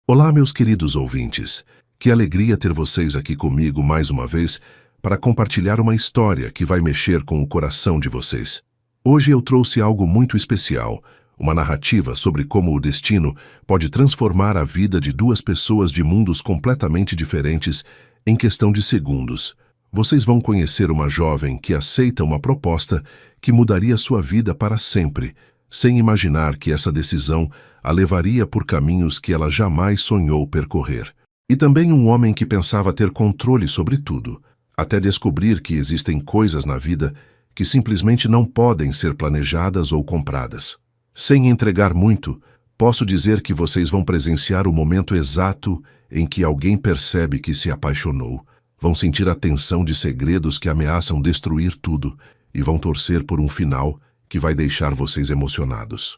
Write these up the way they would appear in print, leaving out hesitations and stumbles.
Olá, meus queridos ouvintes. Que alegria ter vocês aqui comigo mais uma vez para compartilhar uma história que vai mexer com o coração de vocês. Hoje eu trouxe algo muito especial, uma narrativa sobre como o destino pode transformar a vida de duas pessoas de mundos completamente diferentes em questão de segundos. Vocês vão conhecer uma jovem que aceita uma proposta que mudaria sua vida para sempre, sem imaginar que essa decisão a levaria por caminhos que ela jamais sonhou percorrer. E também um homem que pensava ter controle sobre tudo, até descobrir que existem coisas na vida que simplesmente não podem ser planejadas ou compradas. Sem entregar muito, posso dizer que vocês vão presenciar o momento exato em que alguém percebe que se apaixonou, vão sentir a tensão de segredos que ameaçam destruir tudo e vão torcer por um final que vai deixar vocês emocionados.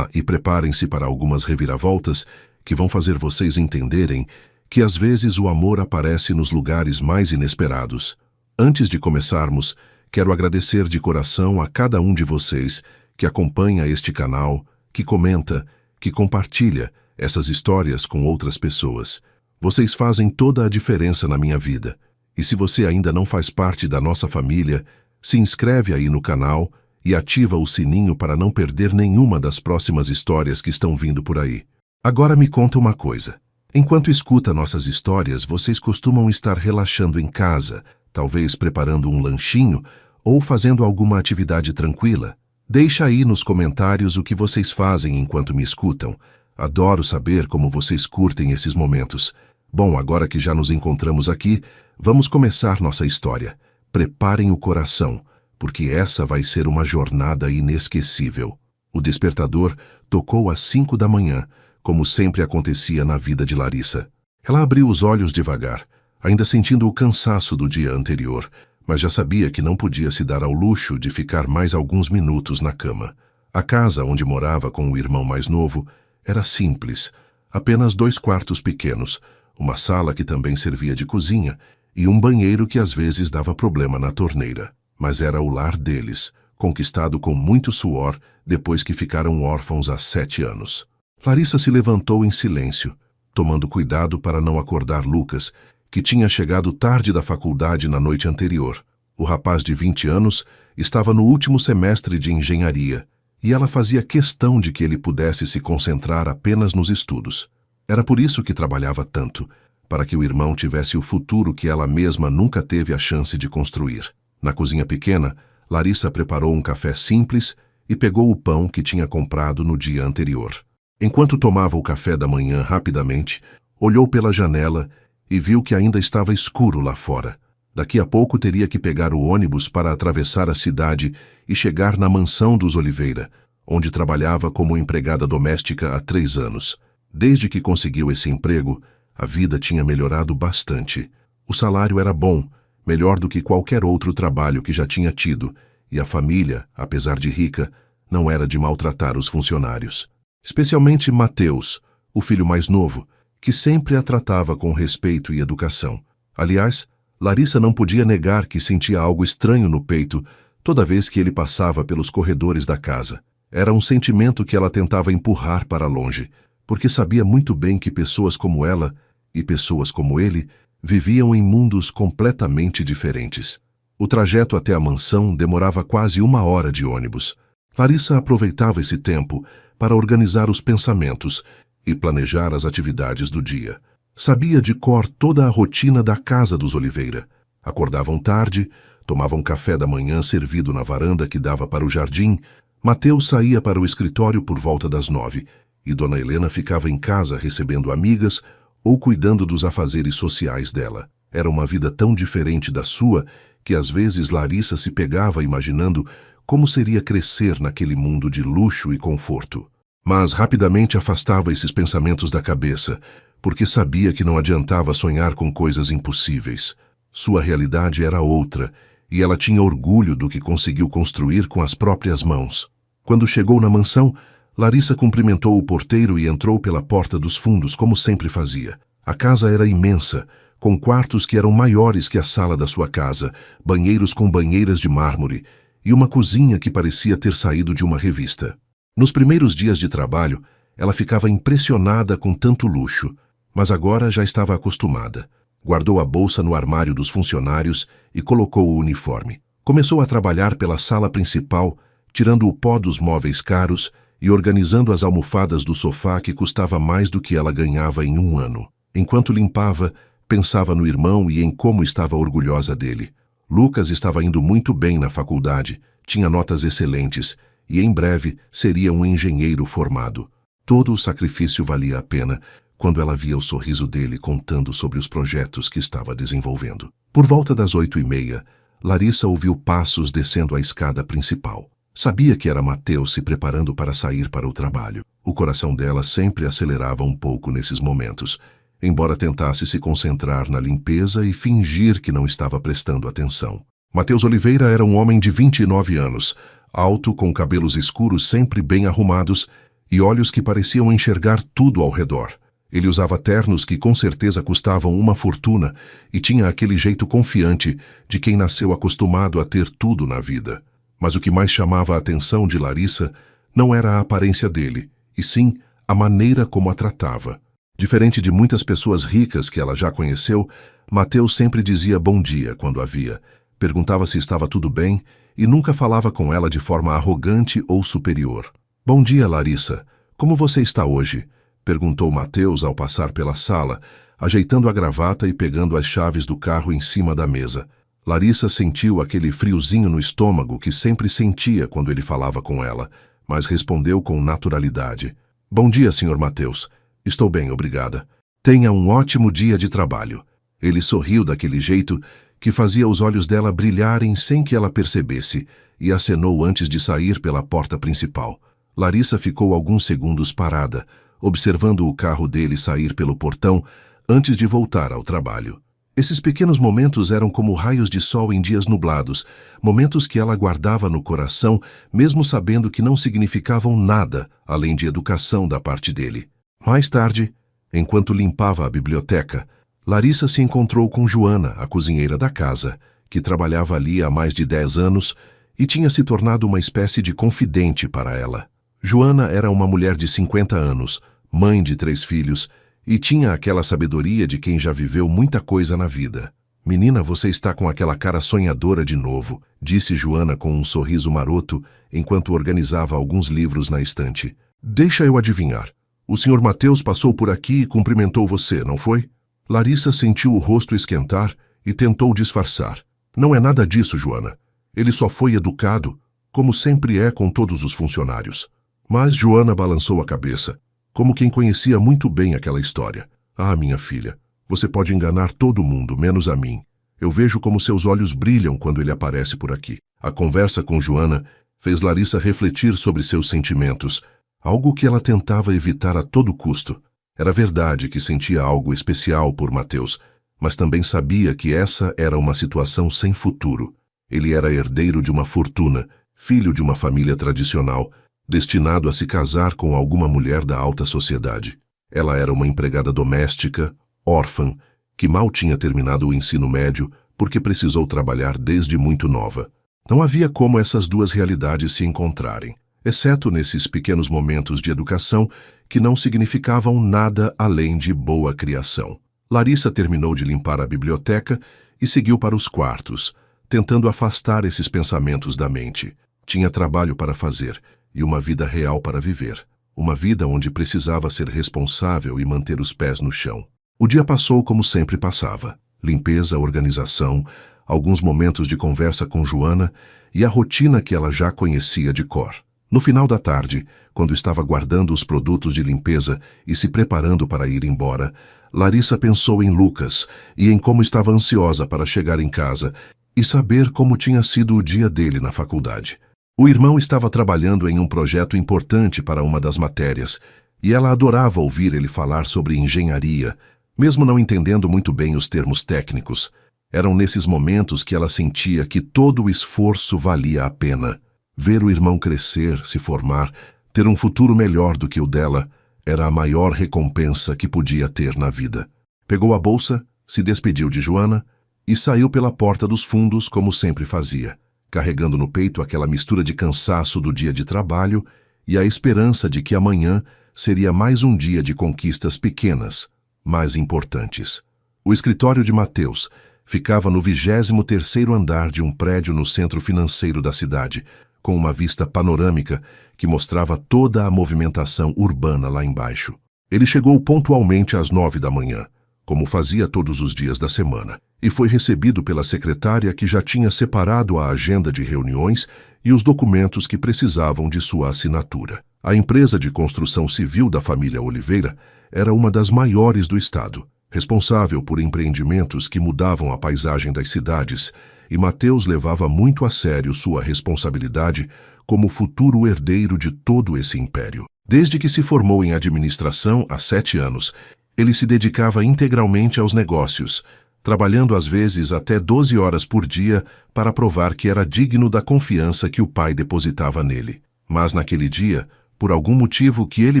E preparem-se para algumas reviravoltas que vão fazer vocês entenderem que às vezes o amor aparece nos lugares mais inesperados. Antes de começarmos, quero agradecer de coração a cada um de vocês que acompanha este canal, que comenta, que compartilha essas histórias com outras pessoas. Vocês fazem toda a diferença na minha vida. E se você ainda não faz parte da nossa família, se inscreve aí no canal e ativa o sininho para não perder nenhuma das próximas histórias que estão vindo por aí. Agora me conta uma coisa. Enquanto escuta nossas histórias, vocês costumam estar relaxando em casa, talvez preparando um lanchinho ou fazendo alguma atividade tranquila? Deixa aí nos comentários o que vocês fazem enquanto me escutam. Adoro saber como vocês curtem esses momentos. Bom, agora que já nos encontramos aqui, vamos começar nossa história. Preparem o coração, porque essa vai ser uma jornada inesquecível. O despertador tocou às 5 da manhã, como sempre acontecia na vida de Larissa. Ela abriu os olhos devagar, ainda sentindo o cansaço do dia anterior, mas já sabia que não podia se dar ao luxo de ficar mais alguns minutos na cama. A casa onde morava com o irmão mais novo era simples, apenas 2 quartos pequenos, uma sala que também servia de cozinha e um banheiro que às vezes dava problema na torneira. Mas era o lar deles, conquistado com muito suor depois que ficaram órfãos há 7 anos. Larissa se levantou em silêncio, tomando cuidado para não acordar Lucas, que tinha chegado tarde da faculdade na noite anterior. O rapaz de 20 anos estava no último semestre de engenharia, e ela fazia questão de que ele pudesse se concentrar apenas nos estudos. Era por isso que trabalhava tanto, para que o irmão tivesse o futuro que ela mesma nunca teve a chance de construir. Na cozinha pequena, Larissa preparou um café simples e pegou o pão que tinha comprado no dia anterior. Enquanto tomava o café da manhã rapidamente, olhou pela janela e viu que ainda estava escuro lá fora. Daqui a pouco teria que pegar o ônibus para atravessar a cidade e chegar na mansão dos Oliveira, onde trabalhava como empregada doméstica há 3 anos. Desde que conseguiu esse emprego, a vida tinha melhorado bastante. O salário era bom, melhor do que qualquer outro trabalho que já tinha tido, e a família, apesar de rica, não era de maltratar os funcionários. Especialmente Mateus, o filho mais novo, que sempre a tratava com respeito e educação. Aliás, Larissa não podia negar que sentia algo estranho no peito toda vez que ele passava pelos corredores da casa. Era um sentimento que ela tentava empurrar para longe, porque sabia muito bem que pessoas como ela e pessoas como ele viviam em mundos completamente diferentes. O trajeto até a mansão demorava quase 1 hora de ônibus. Larissa aproveitava esse tempo para organizar os pensamentos e planejar as atividades do dia. Sabia de cor toda a rotina da casa dos Oliveira. Acordavam tarde, tomavam café da manhã servido na varanda que dava para o jardim, Mateus saía para o escritório por volta das 9 e Dona Helena ficava em casa recebendo amigas ou cuidando dos afazeres sociais dela. Era uma vida tão diferente da sua que às vezes Larissa se pegava imaginando como seria crescer naquele mundo de luxo e conforto. Mas rapidamente afastava esses pensamentos da cabeça, porque sabia que não adiantava sonhar com coisas impossíveis. Sua realidade era outra, e ela tinha orgulho do que conseguiu construir com as próprias mãos. Quando chegou na mansão, Larissa cumprimentou o porteiro e entrou pela porta dos fundos, como sempre fazia. A casa era imensa, com quartos que eram maiores que a sala da sua casa, banheiros com banheiras de mármore e uma cozinha que parecia ter saído de uma revista. Nos primeiros dias de trabalho, ela ficava impressionada com tanto luxo. Mas agora já estava acostumada. Guardou a bolsa no armário dos funcionários e colocou o uniforme. Começou a trabalhar pela sala principal, tirando o pó dos móveis caros e organizando as almofadas do sofá que custava mais do que ela ganhava em um ano. Enquanto limpava, pensava no irmão e em como estava orgulhosa dele. Lucas estava indo muito bem na faculdade, tinha notas excelentes e em breve seria um engenheiro formado. Todo o sacrifício valia a pena quando ela via o sorriso dele contando sobre os projetos que estava desenvolvendo. Por volta das 8h30, Larissa ouviu passos descendo a escada principal. Sabia que era Mateus se preparando para sair para o trabalho. O coração dela sempre acelerava um pouco nesses momentos, embora tentasse se concentrar na limpeza e fingir que não estava prestando atenção. Mateus Oliveira era um homem de 29 anos, alto, com cabelos escuros sempre bem arrumados e olhos que pareciam enxergar tudo ao redor. Ele usava ternos que com certeza custavam uma fortuna e tinha aquele jeito confiante de quem nasceu acostumado a ter tudo na vida. Mas o que mais chamava a atenção de Larissa não era a aparência dele, e sim a maneira como a tratava. Diferente de muitas pessoas ricas que ela já conheceu, Mateus sempre dizia bom dia quando a via, perguntava se estava tudo bem e nunca falava com ela de forma arrogante ou superior. Bom dia, Larissa. Como você está hoje? Perguntou Mateus ao passar pela sala, ajeitando a gravata e pegando as chaves do carro em cima da mesa. Larissa sentiu aquele friozinho no estômago que sempre sentia quando ele falava com ela, mas respondeu com naturalidade. Bom dia, Sr. Mateus. Estou bem, obrigada. Tenha um ótimo dia de trabalho. Ele sorriu daquele jeito que fazia os olhos dela brilharem sem que ela percebesse e acenou antes de sair pela porta principal. Larissa ficou alguns segundos parada, observando o carro dele sair pelo portão antes de voltar ao trabalho. Esses pequenos momentos eram como raios de sol em dias nublados, momentos que ela guardava no coração, mesmo sabendo que não significavam nada além de educação da parte dele. Mais tarde, enquanto limpava a biblioteca, Larissa se encontrou com Joana, a cozinheira da casa, que trabalhava ali há mais de 10 anos e tinha se tornado uma espécie de confidente para ela. Joana era uma mulher de 50 anos, mãe de 3 filhos, e tinha aquela sabedoria de quem já viveu muita coisa na vida. Menina, você está com aquela cara sonhadora de novo, disse Joana com um sorriso maroto, enquanto organizava alguns livros na estante. Deixa eu adivinhar. O Sr. Mateus passou por aqui e cumprimentou você, não foi? Larissa sentiu o rosto esquentar e tentou disfarçar. Não é nada disso, Joana. Ele só foi educado, como sempre é com todos os funcionários. Mas Joana balançou a cabeça, como quem conhecia muito bem aquela história. Ah, minha filha, você pode enganar todo mundo, menos a mim. Eu vejo como seus olhos brilham quando ele aparece por aqui. A conversa com Joana fez Larissa refletir sobre seus sentimentos, algo que ela tentava evitar a todo custo. Era verdade que sentia algo especial por Mateus, mas também sabia que essa era uma situação sem futuro. Ele era herdeiro de uma fortuna, filho de uma família tradicional, destinado a se casar com alguma mulher da alta sociedade. Ela era uma empregada doméstica, órfã, que mal tinha terminado o ensino médio porque precisou trabalhar desde muito nova. Não havia como essas duas realidades se encontrarem, exceto nesses pequenos momentos de educação que não significavam nada além de boa criação. Larissa terminou de limpar a biblioteca e seguiu para os quartos, tentando afastar esses pensamentos da mente. Tinha trabalho para fazer e uma vida real para viver. Uma vida onde precisava ser responsável e manter os pés no chão. O dia passou como sempre passava. Limpeza, organização, alguns momentos de conversa com Joana e a rotina que ela já conhecia de cor. No final da tarde, quando estava guardando os produtos de limpeza e se preparando para ir embora, Larissa pensou em Lucas e em como estava ansiosa para chegar em casa e saber como tinha sido o dia dele na faculdade. O irmão estava trabalhando em um projeto importante para uma das matérias, e ela adorava ouvir ele falar sobre engenharia, mesmo não entendendo muito bem os termos técnicos. Eram nesses momentos que ela sentia que todo o esforço valia a pena. Ver o irmão crescer, se formar, ter um futuro melhor do que o dela, era a maior recompensa que podia ter na vida. Pegou a bolsa, se despediu de Joana e saiu pela porta dos fundos como sempre fazia, carregando no peito aquela mistura de cansaço do dia de trabalho e a esperança de que amanhã seria mais um dia de conquistas pequenas, mais importantes. O escritório de Mateus ficava no 23º andar de um prédio no centro financeiro da cidade, com uma vista panorâmica que mostrava toda a movimentação urbana lá embaixo. Ele chegou pontualmente às 9 da manhã, como fazia todos os dias da semana, e foi recebido pela secretária que já tinha separado a agenda de reuniões e os documentos que precisavam de sua assinatura. A empresa de construção civil da família Oliveira era uma das maiores do estado, responsável por empreendimentos que mudavam a paisagem das cidades, e Mateus levava muito a sério sua responsabilidade como futuro herdeiro de todo esse império. Desde que se formou em administração há 7 anos, ele se dedicava integralmente aos negócios, trabalhando às vezes até 12 horas por dia para provar que era digno da confiança que o pai depositava nele. Mas naquele dia, por algum motivo que ele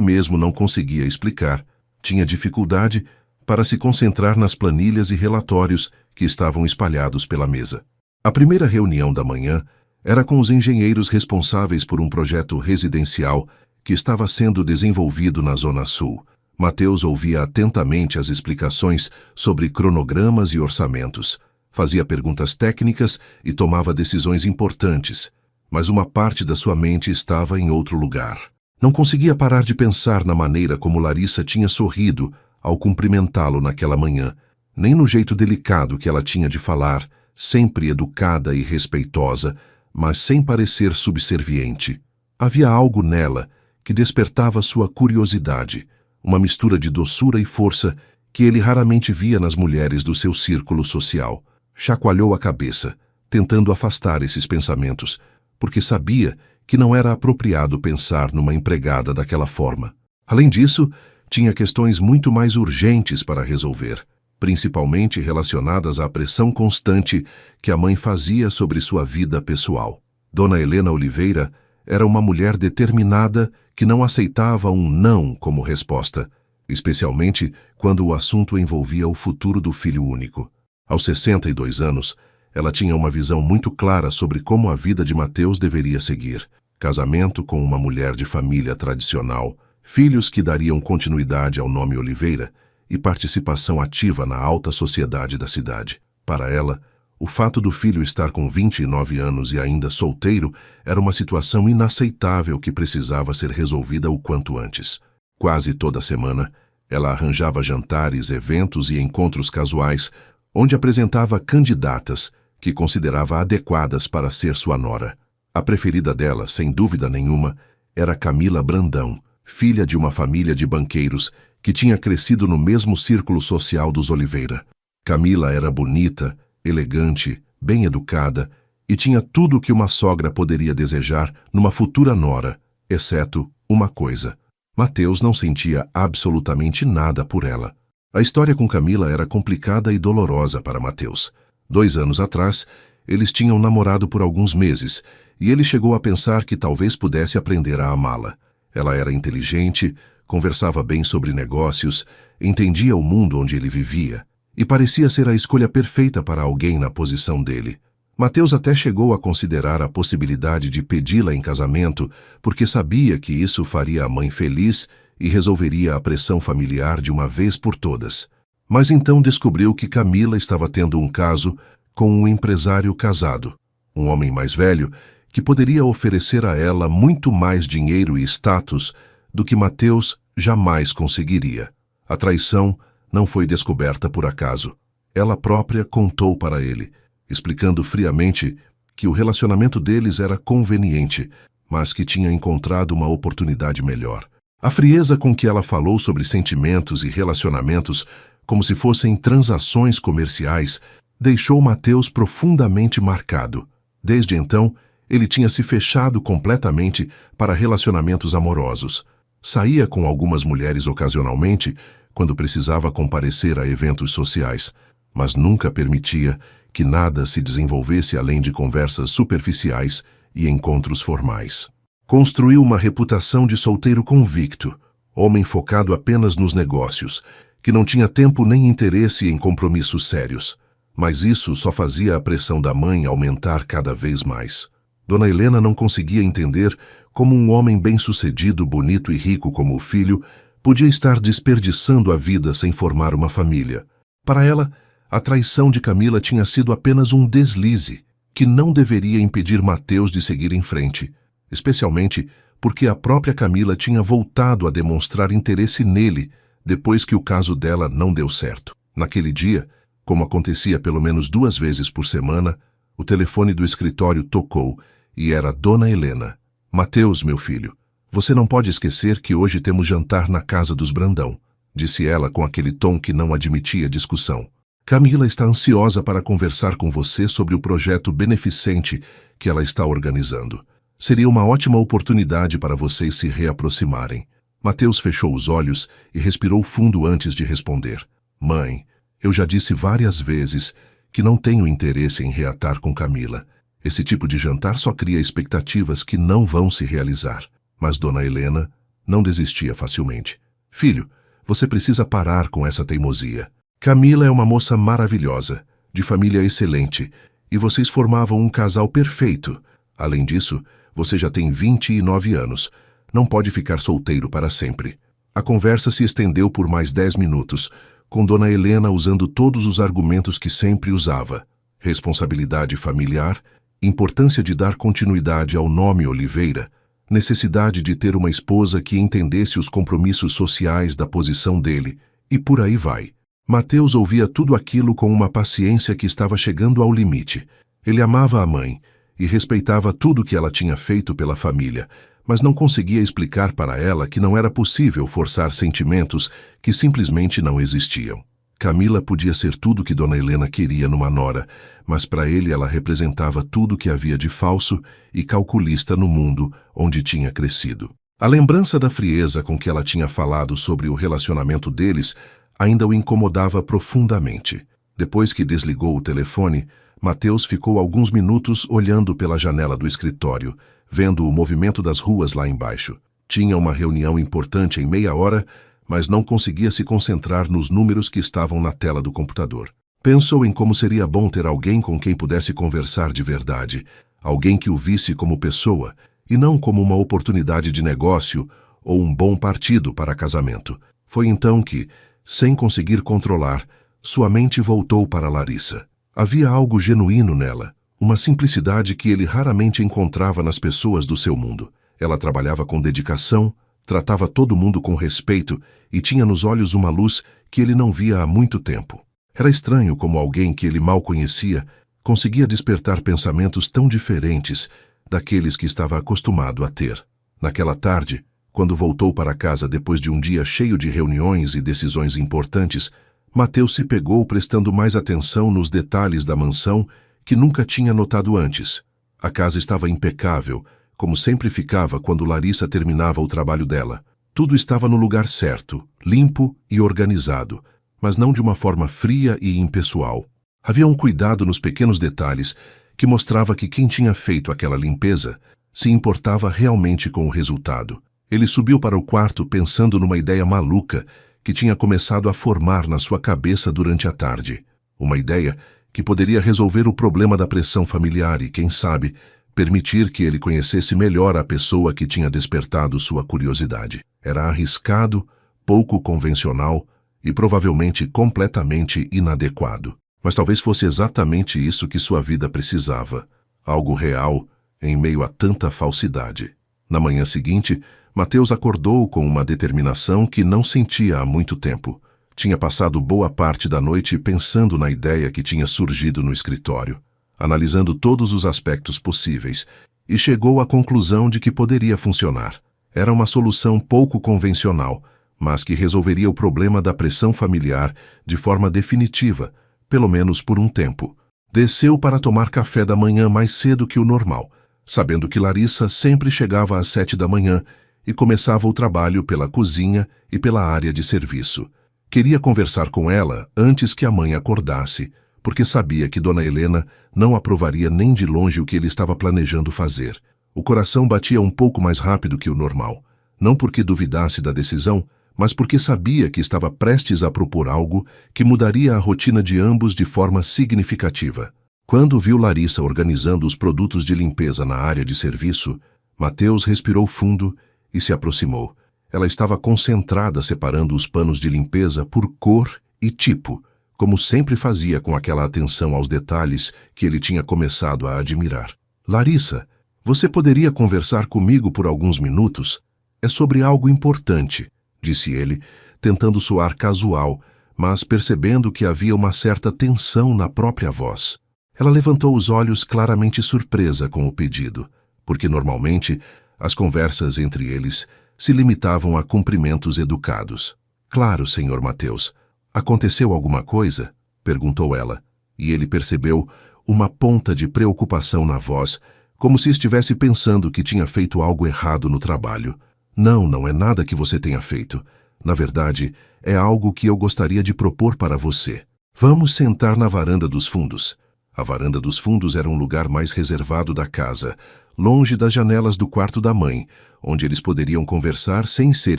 mesmo não conseguia explicar, tinha dificuldade para se concentrar nas planilhas e relatórios que estavam espalhados pela mesa. A primeira reunião da manhã era com os engenheiros responsáveis por um projeto residencial que estava sendo desenvolvido na Zona Sul. Mateus ouvia atentamente as explicações sobre cronogramas e orçamentos, fazia perguntas técnicas e tomava decisões importantes, mas uma parte da sua mente estava em outro lugar. Não conseguia parar de pensar na maneira como Larissa tinha sorrido ao cumprimentá-lo naquela manhã, nem no jeito delicado que ela tinha de falar, sempre educada e respeitosa, mas sem parecer subserviente. Havia algo nela que despertava sua curiosidade, uma mistura de doçura e força que ele raramente via nas mulheres do seu círculo social. Chacoalhou a cabeça, tentando afastar esses pensamentos, porque sabia que não era apropriado pensar numa empregada daquela forma. Além disso, tinha questões muito mais urgentes para resolver, principalmente relacionadas à pressão constante que a mãe fazia sobre sua vida pessoal. Dona Helena Oliveira era uma mulher determinada que não aceitava um não como resposta, especialmente quando o assunto envolvia o futuro do filho único. Aos 62 anos, ela tinha uma visão muito clara sobre como a vida de Mateus deveria seguir. Casamento com uma mulher de família tradicional, filhos que dariam continuidade ao nome Oliveira e participação ativa na alta sociedade da cidade. Para ela, o fato do filho estar com 29 anos e ainda solteiro era uma situação inaceitável que precisava ser resolvida o quanto antes. Quase toda semana, ela arranjava jantares, eventos e encontros casuais, onde apresentava candidatas que considerava adequadas para ser sua nora. A preferida dela, sem dúvida nenhuma, era Camila Brandão, filha de uma família de banqueiros que tinha crescido no mesmo círculo social dos Oliveira. Camila era bonita, elegante, bem educada e tinha tudo o que uma sogra poderia desejar numa futura nora, exceto uma coisa. Mateus não sentia absolutamente nada por ela. A história com Camila era complicada e dolorosa para Mateus. 2 anos atrás, eles tinham namorado por alguns meses e ele chegou a pensar que talvez pudesse aprender a amá-la. Ela era inteligente, conversava bem sobre negócios, entendia o mundo onde ele vivia e parecia ser a escolha perfeita para alguém na posição dele. Mateus até chegou a considerar a possibilidade de pedi-la em casamento porque sabia que isso faria a mãe feliz e resolveria a pressão familiar de uma vez por todas. Mas então descobriu que Camila estava tendo um caso com um empresário casado, um homem mais velho que poderia oferecer a ela muito mais dinheiro e status do que Mateus jamais conseguiria. A traição não foi descoberta por acaso. Ela própria contou para ele, explicando friamente que o relacionamento deles era conveniente, mas que tinha encontrado uma oportunidade melhor. A frieza com que ela falou sobre sentimentos e relacionamentos, como se fossem transações comerciais, deixou Mateus profundamente marcado. Desde então, ele tinha se fechado completamente para relacionamentos amorosos. Saía com algumas mulheres ocasionalmente, quando precisava comparecer a eventos sociais, mas nunca permitia que nada se desenvolvesse além de conversas superficiais e encontros formais. Construiu uma reputação de solteiro convicto, homem focado apenas nos negócios, que não tinha tempo nem interesse em compromissos sérios. Mas isso só fazia a pressão da mãe aumentar cada vez mais. Dona Helena não conseguia entender como um homem bem-sucedido, bonito e rico como o filho Podia estar desperdiçando a vida sem formar uma família. Para ela, a traição de Camila tinha sido apenas um deslize, que não deveria impedir Mateus de seguir em frente, especialmente porque a própria Camila tinha voltado a demonstrar interesse nele depois que o caso dela não deu certo. Naquele dia, como acontecia pelo menos 2 vezes por semana, o telefone do escritório tocou e era Dona Helena. Mateus, meu filho, você não pode esquecer que hoje temos jantar na casa dos Brandão, disse ela com aquele tom que não admitia discussão. Camila está ansiosa para conversar com você sobre o projeto beneficente que ela está organizando. Seria uma ótima oportunidade para vocês se reaproximarem. Mateus fechou os olhos e respirou fundo antes de responder. Mãe, eu já disse várias vezes que não tenho interesse em reatar com Camila. Esse tipo de jantar só cria expectativas que não vão se realizar. Mas Dona Helena não desistia facilmente. Filho, você precisa parar com essa teimosia. Camila é uma moça maravilhosa, de família excelente, e vocês formavam um casal perfeito. Além disso, você já tem 29 anos. Não pode ficar solteiro para sempre. A conversa se estendeu por mais 10 minutos, com Dona Helena usando todos os argumentos que sempre usava. Responsabilidade familiar, importância de dar continuidade ao nome Oliveira, necessidade de ter uma esposa que entendesse os compromissos sociais da posição dele, e por aí vai. Mateus ouvia tudo aquilo com uma paciência que estava chegando ao limite. Ele amava a mãe e respeitava tudo que ela tinha feito pela família, mas não conseguia explicar para ela que não era possível forçar sentimentos que simplesmente não existiam. Camila podia ser tudo que Dona Helena queria numa nora, mas para ele ela representava tudo que havia de falso e calculista no mundo onde tinha crescido. A lembrança da frieza com que ela tinha falado sobre o relacionamento deles ainda o incomodava profundamente. Depois que desligou o telefone, Mateus ficou alguns minutos olhando pela janela do escritório, vendo o movimento das ruas lá embaixo. Tinha uma reunião importante em meia hora, mas não conseguia se concentrar nos números que estavam na tela do computador. Pensou em como seria bom ter alguém com quem pudesse conversar de verdade, alguém que o visse como pessoa e não como uma oportunidade de negócio ou um bom partido para casamento. Foi então que, sem conseguir controlar, sua mente voltou para Larissa. Havia algo genuíno nela, uma simplicidade que ele raramente encontrava nas pessoas do seu mundo. Ela trabalhava com dedicação, tratava todo mundo com respeito e tinha nos olhos uma luz que ele não via há muito tempo. Era estranho como alguém que ele mal conhecia conseguia despertar pensamentos tão diferentes daqueles que estava acostumado a ter. Naquela tarde, quando voltou para casa depois de um dia cheio de reuniões e decisões importantes, Mateus se pegou prestando mais atenção nos detalhes da mansão que nunca tinha notado antes. A casa estava impecável, como sempre ficava quando Larissa terminava o trabalho dela. Tudo estava no lugar certo, limpo e organizado, mas não de uma forma fria e impessoal. Havia um cuidado nos pequenos detalhes que mostrava que quem tinha feito aquela limpeza se importava realmente com o resultado. Ele subiu para o quarto pensando numa ideia maluca que tinha começado a formar na sua cabeça durante a tarde. Uma ideia que poderia resolver o problema da pressão familiar e, quem sabe, permitir que ele conhecesse melhor a pessoa que tinha despertado sua curiosidade. Era arriscado, pouco convencional e provavelmente completamente inadequado. Mas talvez fosse exatamente isso que sua vida precisava. Algo real em meio a tanta falsidade. Na manhã seguinte, Mateus acordou com uma determinação que não sentia há muito tempo. Tinha passado boa parte da noite pensando na ideia que tinha surgido no escritório, analisando todos os aspectos possíveis, e chegou à conclusão de que poderia funcionar. Era uma solução pouco convencional, mas que resolveria o problema da pressão familiar de forma definitiva, pelo menos por um tempo. Desceu para tomar café da manhã mais cedo que o normal, sabendo que Larissa sempre chegava às 7 da manhã e começava o trabalho pela cozinha e pela área de serviço. Queria conversar com ela antes que a mãe acordasse, porque sabia que Dona Helena não aprovaria nem de longe o que ele estava planejando fazer. O coração batia um pouco mais rápido que o normal, não porque duvidasse da decisão, mas porque sabia que estava prestes a propor algo que mudaria a rotina de ambos de forma significativa. Quando viu Larissa organizando os produtos de limpeza na área de serviço, Mateus respirou fundo e se aproximou. Ela estava concentrada separando os panos de limpeza por cor e tipo, como sempre fazia com aquela atenção aos detalhes que ele tinha começado a admirar. Larissa, você poderia conversar comigo por alguns minutos? É sobre algo importante, disse ele, tentando soar casual, mas percebendo que havia uma certa tensão na própria voz. Ela levantou os olhos claramente surpresa com o pedido, porque normalmente as conversas entre eles se limitavam a cumprimentos educados. Claro, Sr. Mateus. Aconteceu alguma coisa? Perguntou ela, e ele percebeu uma ponta de preocupação na voz, como se estivesse pensando que tinha feito algo errado no trabalho. Não, não é nada que você tenha feito. Na verdade, é algo que eu gostaria de propor para você. Vamos sentar na varanda dos fundos. A varanda dos fundos era um lugar mais reservado da casa, longe das janelas do quarto da mãe, onde eles poderiam conversar sem ser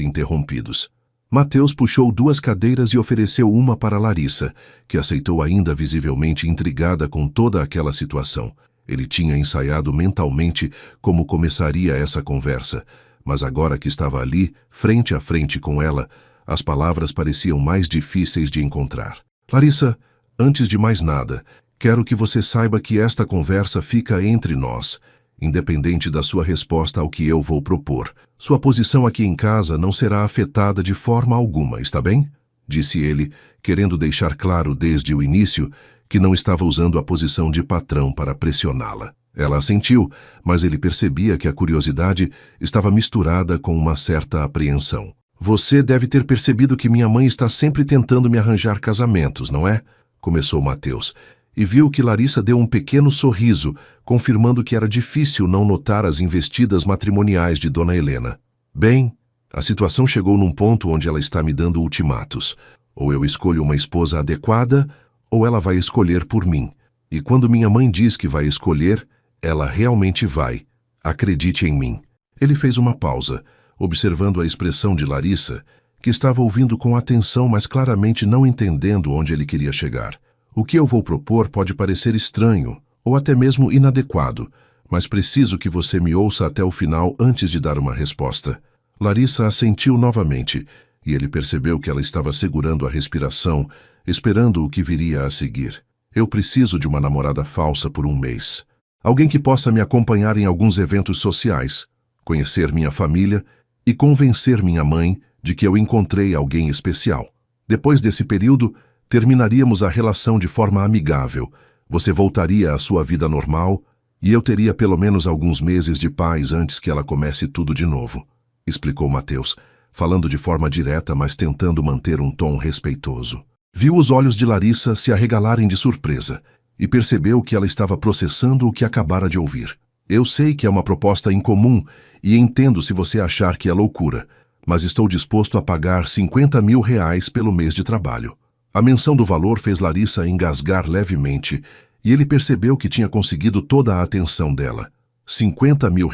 interrompidos. Mateus puxou 2 cadeiras e ofereceu uma para Larissa, que aceitou ainda visivelmente intrigada com toda aquela situação. Ele tinha ensaiado mentalmente como começaria essa conversa, mas agora que estava ali, frente a frente com ela, as palavras pareciam mais difíceis de encontrar. Larissa, antes de mais nada, quero que você saiba que esta conversa fica entre nós, independente da sua resposta ao que eu vou propor. Sua posição aqui em casa não será afetada de forma alguma, está bem? Disse ele, querendo deixar claro desde o início que não estava usando a posição de patrão para pressioná-la. Ela assentiu, mas ele percebia que a curiosidade estava misturada com uma certa apreensão. Você deve ter percebido que minha mãe está sempre tentando me arranjar casamentos, não é? Começou Mateus, e viu que Larissa deu um pequeno sorriso, confirmando que era difícil não notar as investidas matrimoniais de Dona Helena. Bem, a situação chegou num ponto onde ela está me dando ultimatos. Ou eu escolho uma esposa adequada, ou ela vai escolher por mim. E quando minha mãe diz que vai escolher, ela realmente vai. Acredite em mim. Ele fez uma pausa, observando a expressão de Larissa, que estava ouvindo com atenção, mas claramente não entendendo onde ele queria chegar. O que eu vou propor pode parecer estranho, ou até mesmo inadequado, mas preciso que você me ouça até o final antes de dar uma resposta. Larissa assentiu novamente, e ele percebeu que ela estava segurando a respiração, esperando o que viria a seguir. Eu preciso de uma namorada falsa por 1 mês. Alguém que possa me acompanhar em alguns eventos sociais, conhecer minha família e convencer minha mãe de que eu encontrei alguém especial. Depois desse período, terminaríamos a relação de forma amigável. Você voltaria à sua vida normal e eu teria pelo menos alguns meses de paz antes que ela comece tudo de novo, explicou Mateus, falando de forma direta, mas tentando manter um tom respeitoso. Viu os olhos de Larissa se arregalarem de surpresa e percebeu que ela estava processando o que acabara de ouvir. Eu sei que é uma proposta incomum e entendo se você achar que é loucura, mas estou disposto a pagar R$50 mil pelo mês de trabalho. A menção do valor fez Larissa engasgar levemente e ele percebeu que tinha conseguido toda a atenção dela. R$50 mil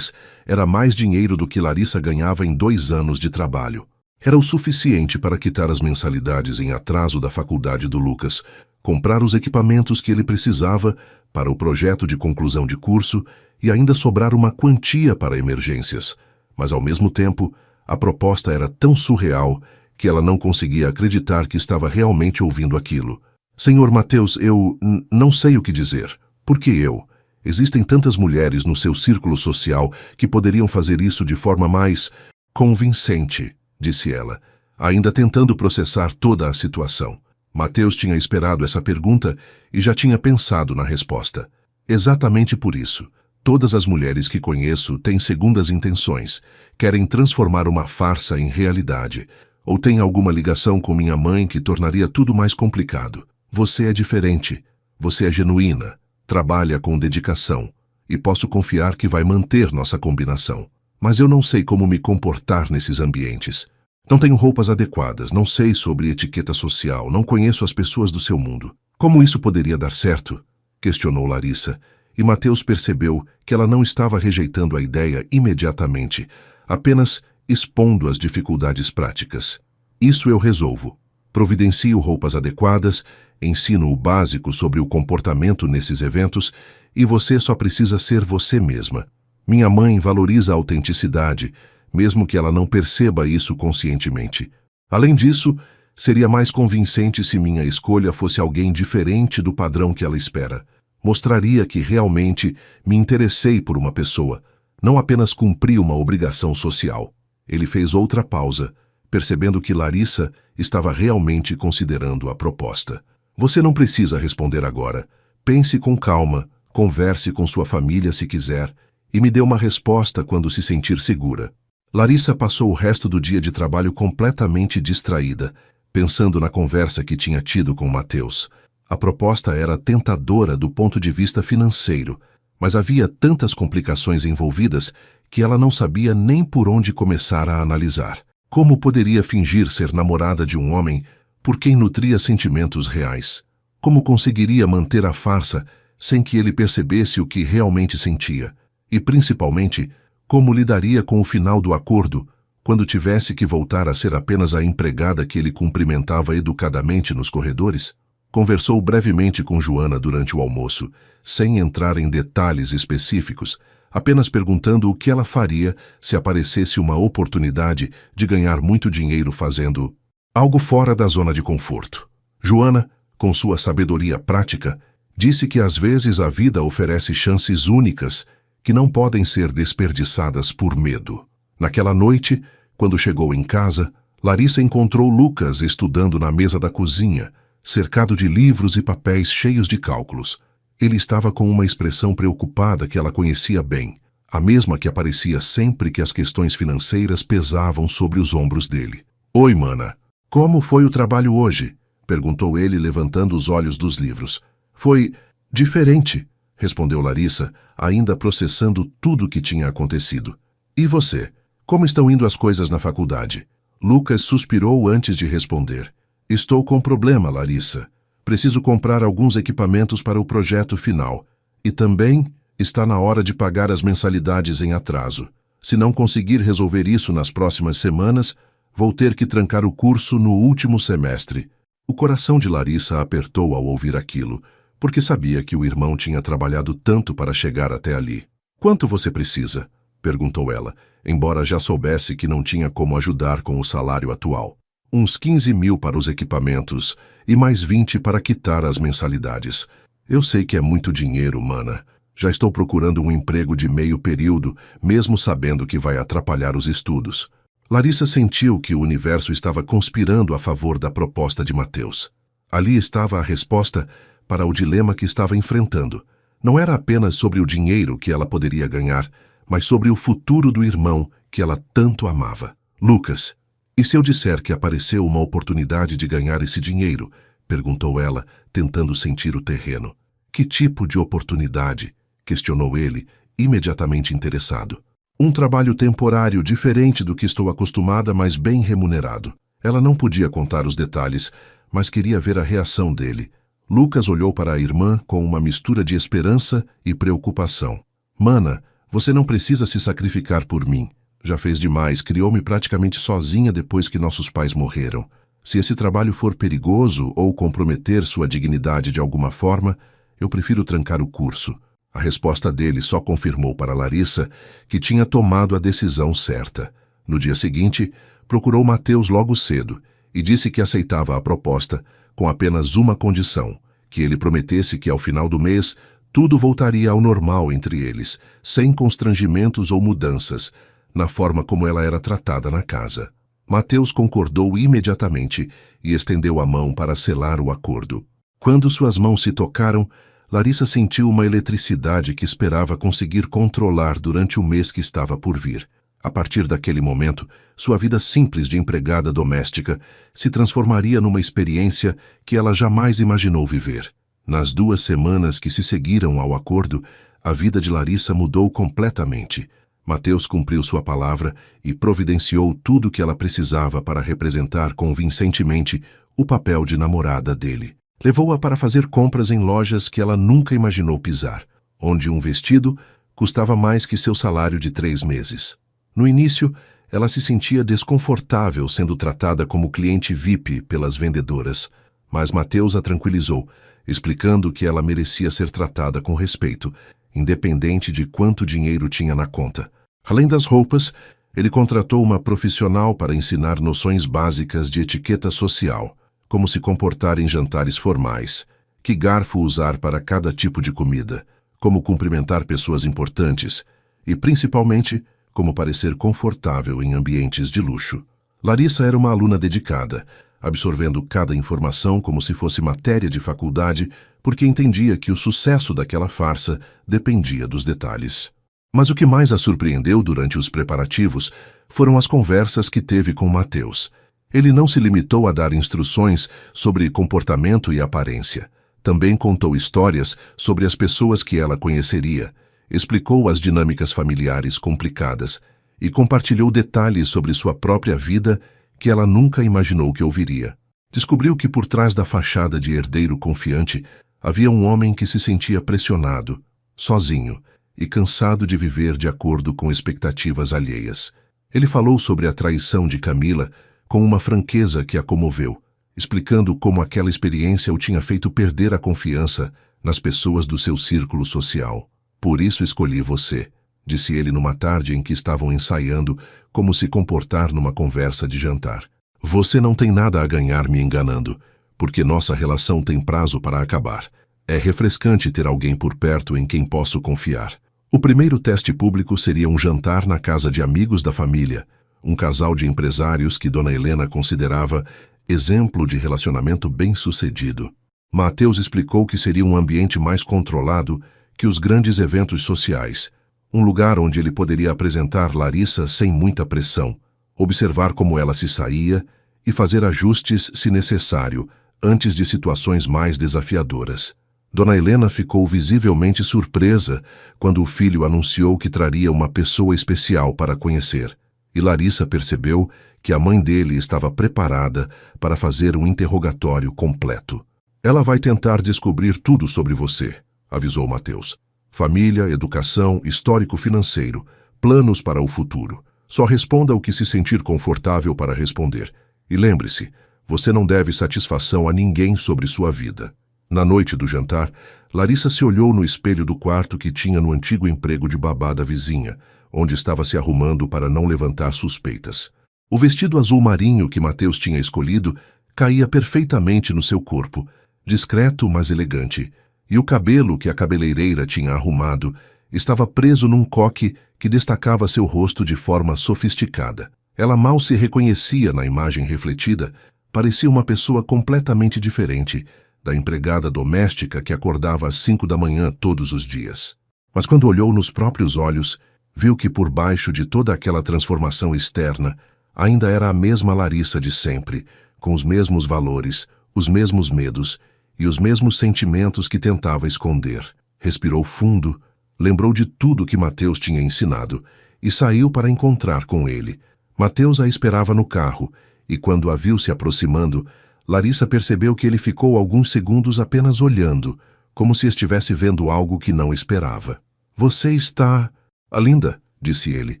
era mais dinheiro do que Larissa ganhava em 2 anos de trabalho. Era o suficiente para quitar as mensalidades em atraso da faculdade do Lucas, comprar os equipamentos que ele precisava para o projeto de conclusão de curso e ainda sobrar uma quantia para emergências. Mas, ao mesmo tempo, a proposta era tão surreal que ela não conseguia acreditar que estava realmente ouvindo aquilo. Senhor Mateus, eu não sei o que dizer. Por que eu? Existem tantas mulheres no seu círculo social que poderiam fazer isso de forma mais convincente, disse ela, ainda tentando processar toda a situação. Mateus tinha esperado essa pergunta e já tinha pensado na resposta. Exatamente por isso. Todas as mulheres que conheço têm segundas intenções, querem transformar uma farsa em realidade, ou têm alguma ligação com minha mãe que tornaria tudo mais complicado. Você é diferente, você é genuína, trabalha com dedicação, e posso confiar que vai manter nossa combinação. Mas eu não sei como me comportar nesses ambientes. Não tenho roupas adequadas, não sei sobre etiqueta social, não conheço as pessoas do seu mundo. Como isso poderia dar certo? Questionou Larissa, e Mateus percebeu que ela não estava rejeitando a ideia imediatamente, apenas expondo as dificuldades práticas. Isso eu resolvo. Providencio roupas adequadas, ensino o básico sobre o comportamento nesses eventos e você só precisa ser você mesma. Minha mãe valoriza a autenticidade mesmo que ela não perceba isso conscientemente. Além disso, seria mais convincente se minha escolha fosse alguém diferente do padrão que ela espera. Mostraria que realmente me interessei por uma pessoa, não apenas cumpri uma obrigação social. Ele fez outra pausa, percebendo que Larissa estava realmente considerando a proposta. Você não precisa responder agora. Pense com calma, converse com sua família se quiser, e me dê uma resposta quando se sentir segura. Larissa passou o resto do dia de trabalho completamente distraída, pensando na conversa que tinha tido com Matheus. A proposta era tentadora do ponto de vista financeiro, mas havia tantas complicações envolvidas que ela não sabia nem por onde começar a analisar. Como poderia fingir ser namorada de um homem por quem nutria sentimentos reais? Como conseguiria manter a farsa sem que ele percebesse o que realmente sentia? E, principalmente, como lidaria com o final do acordo quando tivesse que voltar a ser apenas a empregada que ele cumprimentava educadamente nos corredores? Conversou brevemente com Joana durante o almoço, sem entrar em detalhes específicos, apenas perguntando o que ela faria se aparecesse uma oportunidade de ganhar muito dinheiro fazendo algo fora da zona de conforto. Joana, com sua sabedoria prática, disse que às vezes a vida oferece chances únicas que não podem ser desperdiçadas por medo. Naquela noite, quando chegou em casa, Larissa encontrou Lucas estudando na mesa da cozinha, cercado de livros e papéis cheios de cálculos. Ele estava com uma expressão preocupada que ela conhecia bem, a mesma que aparecia sempre que as questões financeiras pesavam sobre os ombros dele. "Oi, mana. Como foi o trabalho hoje?" perguntou ele, levantando os olhos dos livros. "Foi diferente", respondeu Larissa, ainda processando tudo o que tinha acontecido. "E você? Como estão indo as coisas na faculdade?" Lucas suspirou antes de responder. "Estou com problema, Larissa. Preciso comprar alguns equipamentos para o projeto final. E também está na hora de pagar as mensalidades em atraso. Se não conseguir resolver isso nas próximas semanas, vou ter que trancar o curso no último semestre." O coração de Larissa apertou ao ouvir aquilo, porque sabia que o irmão tinha trabalhado tanto para chegar até ali. "Quanto você precisa?" perguntou ela, embora já soubesse que não tinha como ajudar com o salário atual. "Uns 15 mil para os equipamentos e mais 20 para quitar as mensalidades. Eu sei que é muito dinheiro, mana. Já estou procurando um emprego de meio período, mesmo sabendo que vai atrapalhar os estudos." Larissa sentiu que o universo estava conspirando a favor da proposta de Matheus. Ali estava a resposta para o dilema que estava enfrentando. Não era apenas sobre o dinheiro que ela poderia ganhar, mas sobre o futuro do irmão que ela tanto amava. "Lucas, e se eu disser que apareceu uma oportunidade de ganhar esse dinheiro?" perguntou ela, tentando sentir o terreno. "Que tipo de oportunidade?" questionou ele, imediatamente interessado. "Um trabalho temporário diferente do que estou acostumada, mas bem remunerado." Ela não podia contar os detalhes, mas queria ver a reação dele. Lucas olhou para a irmã com uma mistura de esperança e preocupação. "Mana, você não precisa se sacrificar por mim. Já fez demais, criou-me praticamente sozinha depois que nossos pais morreram. Se esse trabalho for perigoso ou comprometer sua dignidade de alguma forma, eu prefiro trancar o curso." A resposta dele só confirmou para Larissa que tinha tomado a decisão certa. No dia seguinte, procurou Matheus logo cedo e disse que aceitava a proposta com apenas uma condição, que ele prometesse que ao final do mês tudo voltaria ao normal entre eles, sem constrangimentos ou mudanças, na forma como ela era tratada na casa. Matheus concordou imediatamente e estendeu a mão para selar o acordo. Quando suas mãos se tocaram, Larissa sentiu uma eletricidade que esperava conseguir controlar durante o mês que estava por vir. A partir daquele momento, sua vida simples de empregada doméstica se transformaria numa experiência que ela jamais imaginou viver. Nas 2 semanas que se seguiram ao acordo, a vida de Larissa mudou completamente. Matheus cumpriu sua palavra e providenciou tudo o que ela precisava para representar convincentemente o papel de namorada dele. Levou-a para fazer compras em lojas que ela nunca imaginou pisar, onde um vestido custava mais que seu salário de 3 meses. No início, ela se sentia desconfortável sendo tratada como cliente VIP pelas vendedoras, mas Matheus a tranquilizou, explicando que ela merecia ser tratada com respeito, independente de quanto dinheiro tinha na conta. Além das roupas, Ele contratou uma profissional para ensinar noções básicas de etiqueta social, como se comportar em jantares formais, que garfo usar para cada tipo de comida, como cumprimentar pessoas importantes e, principalmente, como parecer confortável em ambientes de luxo. Larissa era uma aluna dedicada, absorvendo cada informação como se fosse matéria de faculdade, porque entendia que o sucesso daquela farsa dependia dos detalhes. Mas o que mais a surpreendeu durante os preparativos foram as conversas que teve com Matheus. Ele não se limitou a dar instruções sobre comportamento e aparência. Também contou histórias sobre as pessoas que ela conheceria, explicou as dinâmicas familiares complicadas e compartilhou detalhes sobre sua própria vida que ela nunca imaginou que ouviria. Descobriu que por trás da fachada de herdeiro confiante havia um homem que se sentia pressionado, sozinho e cansado de viver de acordo com expectativas alheias. Ele falou sobre a traição de Camila com uma franqueza que a comoveu, explicando como aquela experiência o tinha feito perder a confiança nas pessoas do seu círculo social. "Por isso escolhi você", disse ele numa tarde em que estavam ensaiando como se comportar numa conversa de jantar. "Você não tem nada a ganhar me enganando, porque nossa relação tem prazo para acabar. É refrescante ter alguém por perto em quem posso confiar." O primeiro teste público seria um jantar na casa de amigos da família, um casal de empresários que Dona Helena considerava exemplo de relacionamento bem-sucedido. Matheus explicou que seria um ambiente mais controlado que os grandes eventos sociais, um lugar onde ele poderia apresentar Larissa sem muita pressão, observar como ela se saía e fazer ajustes se necessário, antes de situações mais desafiadoras. Dona Helena ficou visivelmente surpresa quando o filho anunciou que traria uma pessoa especial para conhecer, e Larissa percebeu que a mãe dele estava preparada para fazer um interrogatório completo. "Ela vai tentar descobrir tudo sobre você", avisou Matheus. "Família, educação, histórico financeiro, planos para o futuro. Só responda o que se sentir confortável para responder. E lembre-se, você não deve satisfação a ninguém sobre sua vida." Na noite do jantar, Larissa se olhou no espelho do quarto que tinha no antigo emprego de babá da vizinha, onde estava se arrumando para não levantar suspeitas. O vestido azul marinho que Matheus tinha escolhido caía perfeitamente no seu corpo, discreto mas elegante, e o cabelo que a cabeleireira tinha arrumado estava preso num coque que destacava seu rosto de forma sofisticada. Ela mal se reconhecia na imagem refletida, parecia uma pessoa completamente diferente da empregada doméstica que acordava às 5 da manhã todos os dias. Mas quando olhou nos próprios olhos, viu que por baixo de toda aquela transformação externa, ainda era a mesma Larissa de sempre, com os mesmos valores, os mesmos medos e os mesmos sentimentos que tentava esconder. Respirou fundo, lembrou de tudo que Matheus tinha ensinado e saiu para encontrar com ele. Matheus a esperava no carro e, quando a viu se aproximando, Larissa percebeu que ele ficou alguns segundos apenas olhando, como se estivesse vendo algo que não esperava. "Você está... linda", disse ele,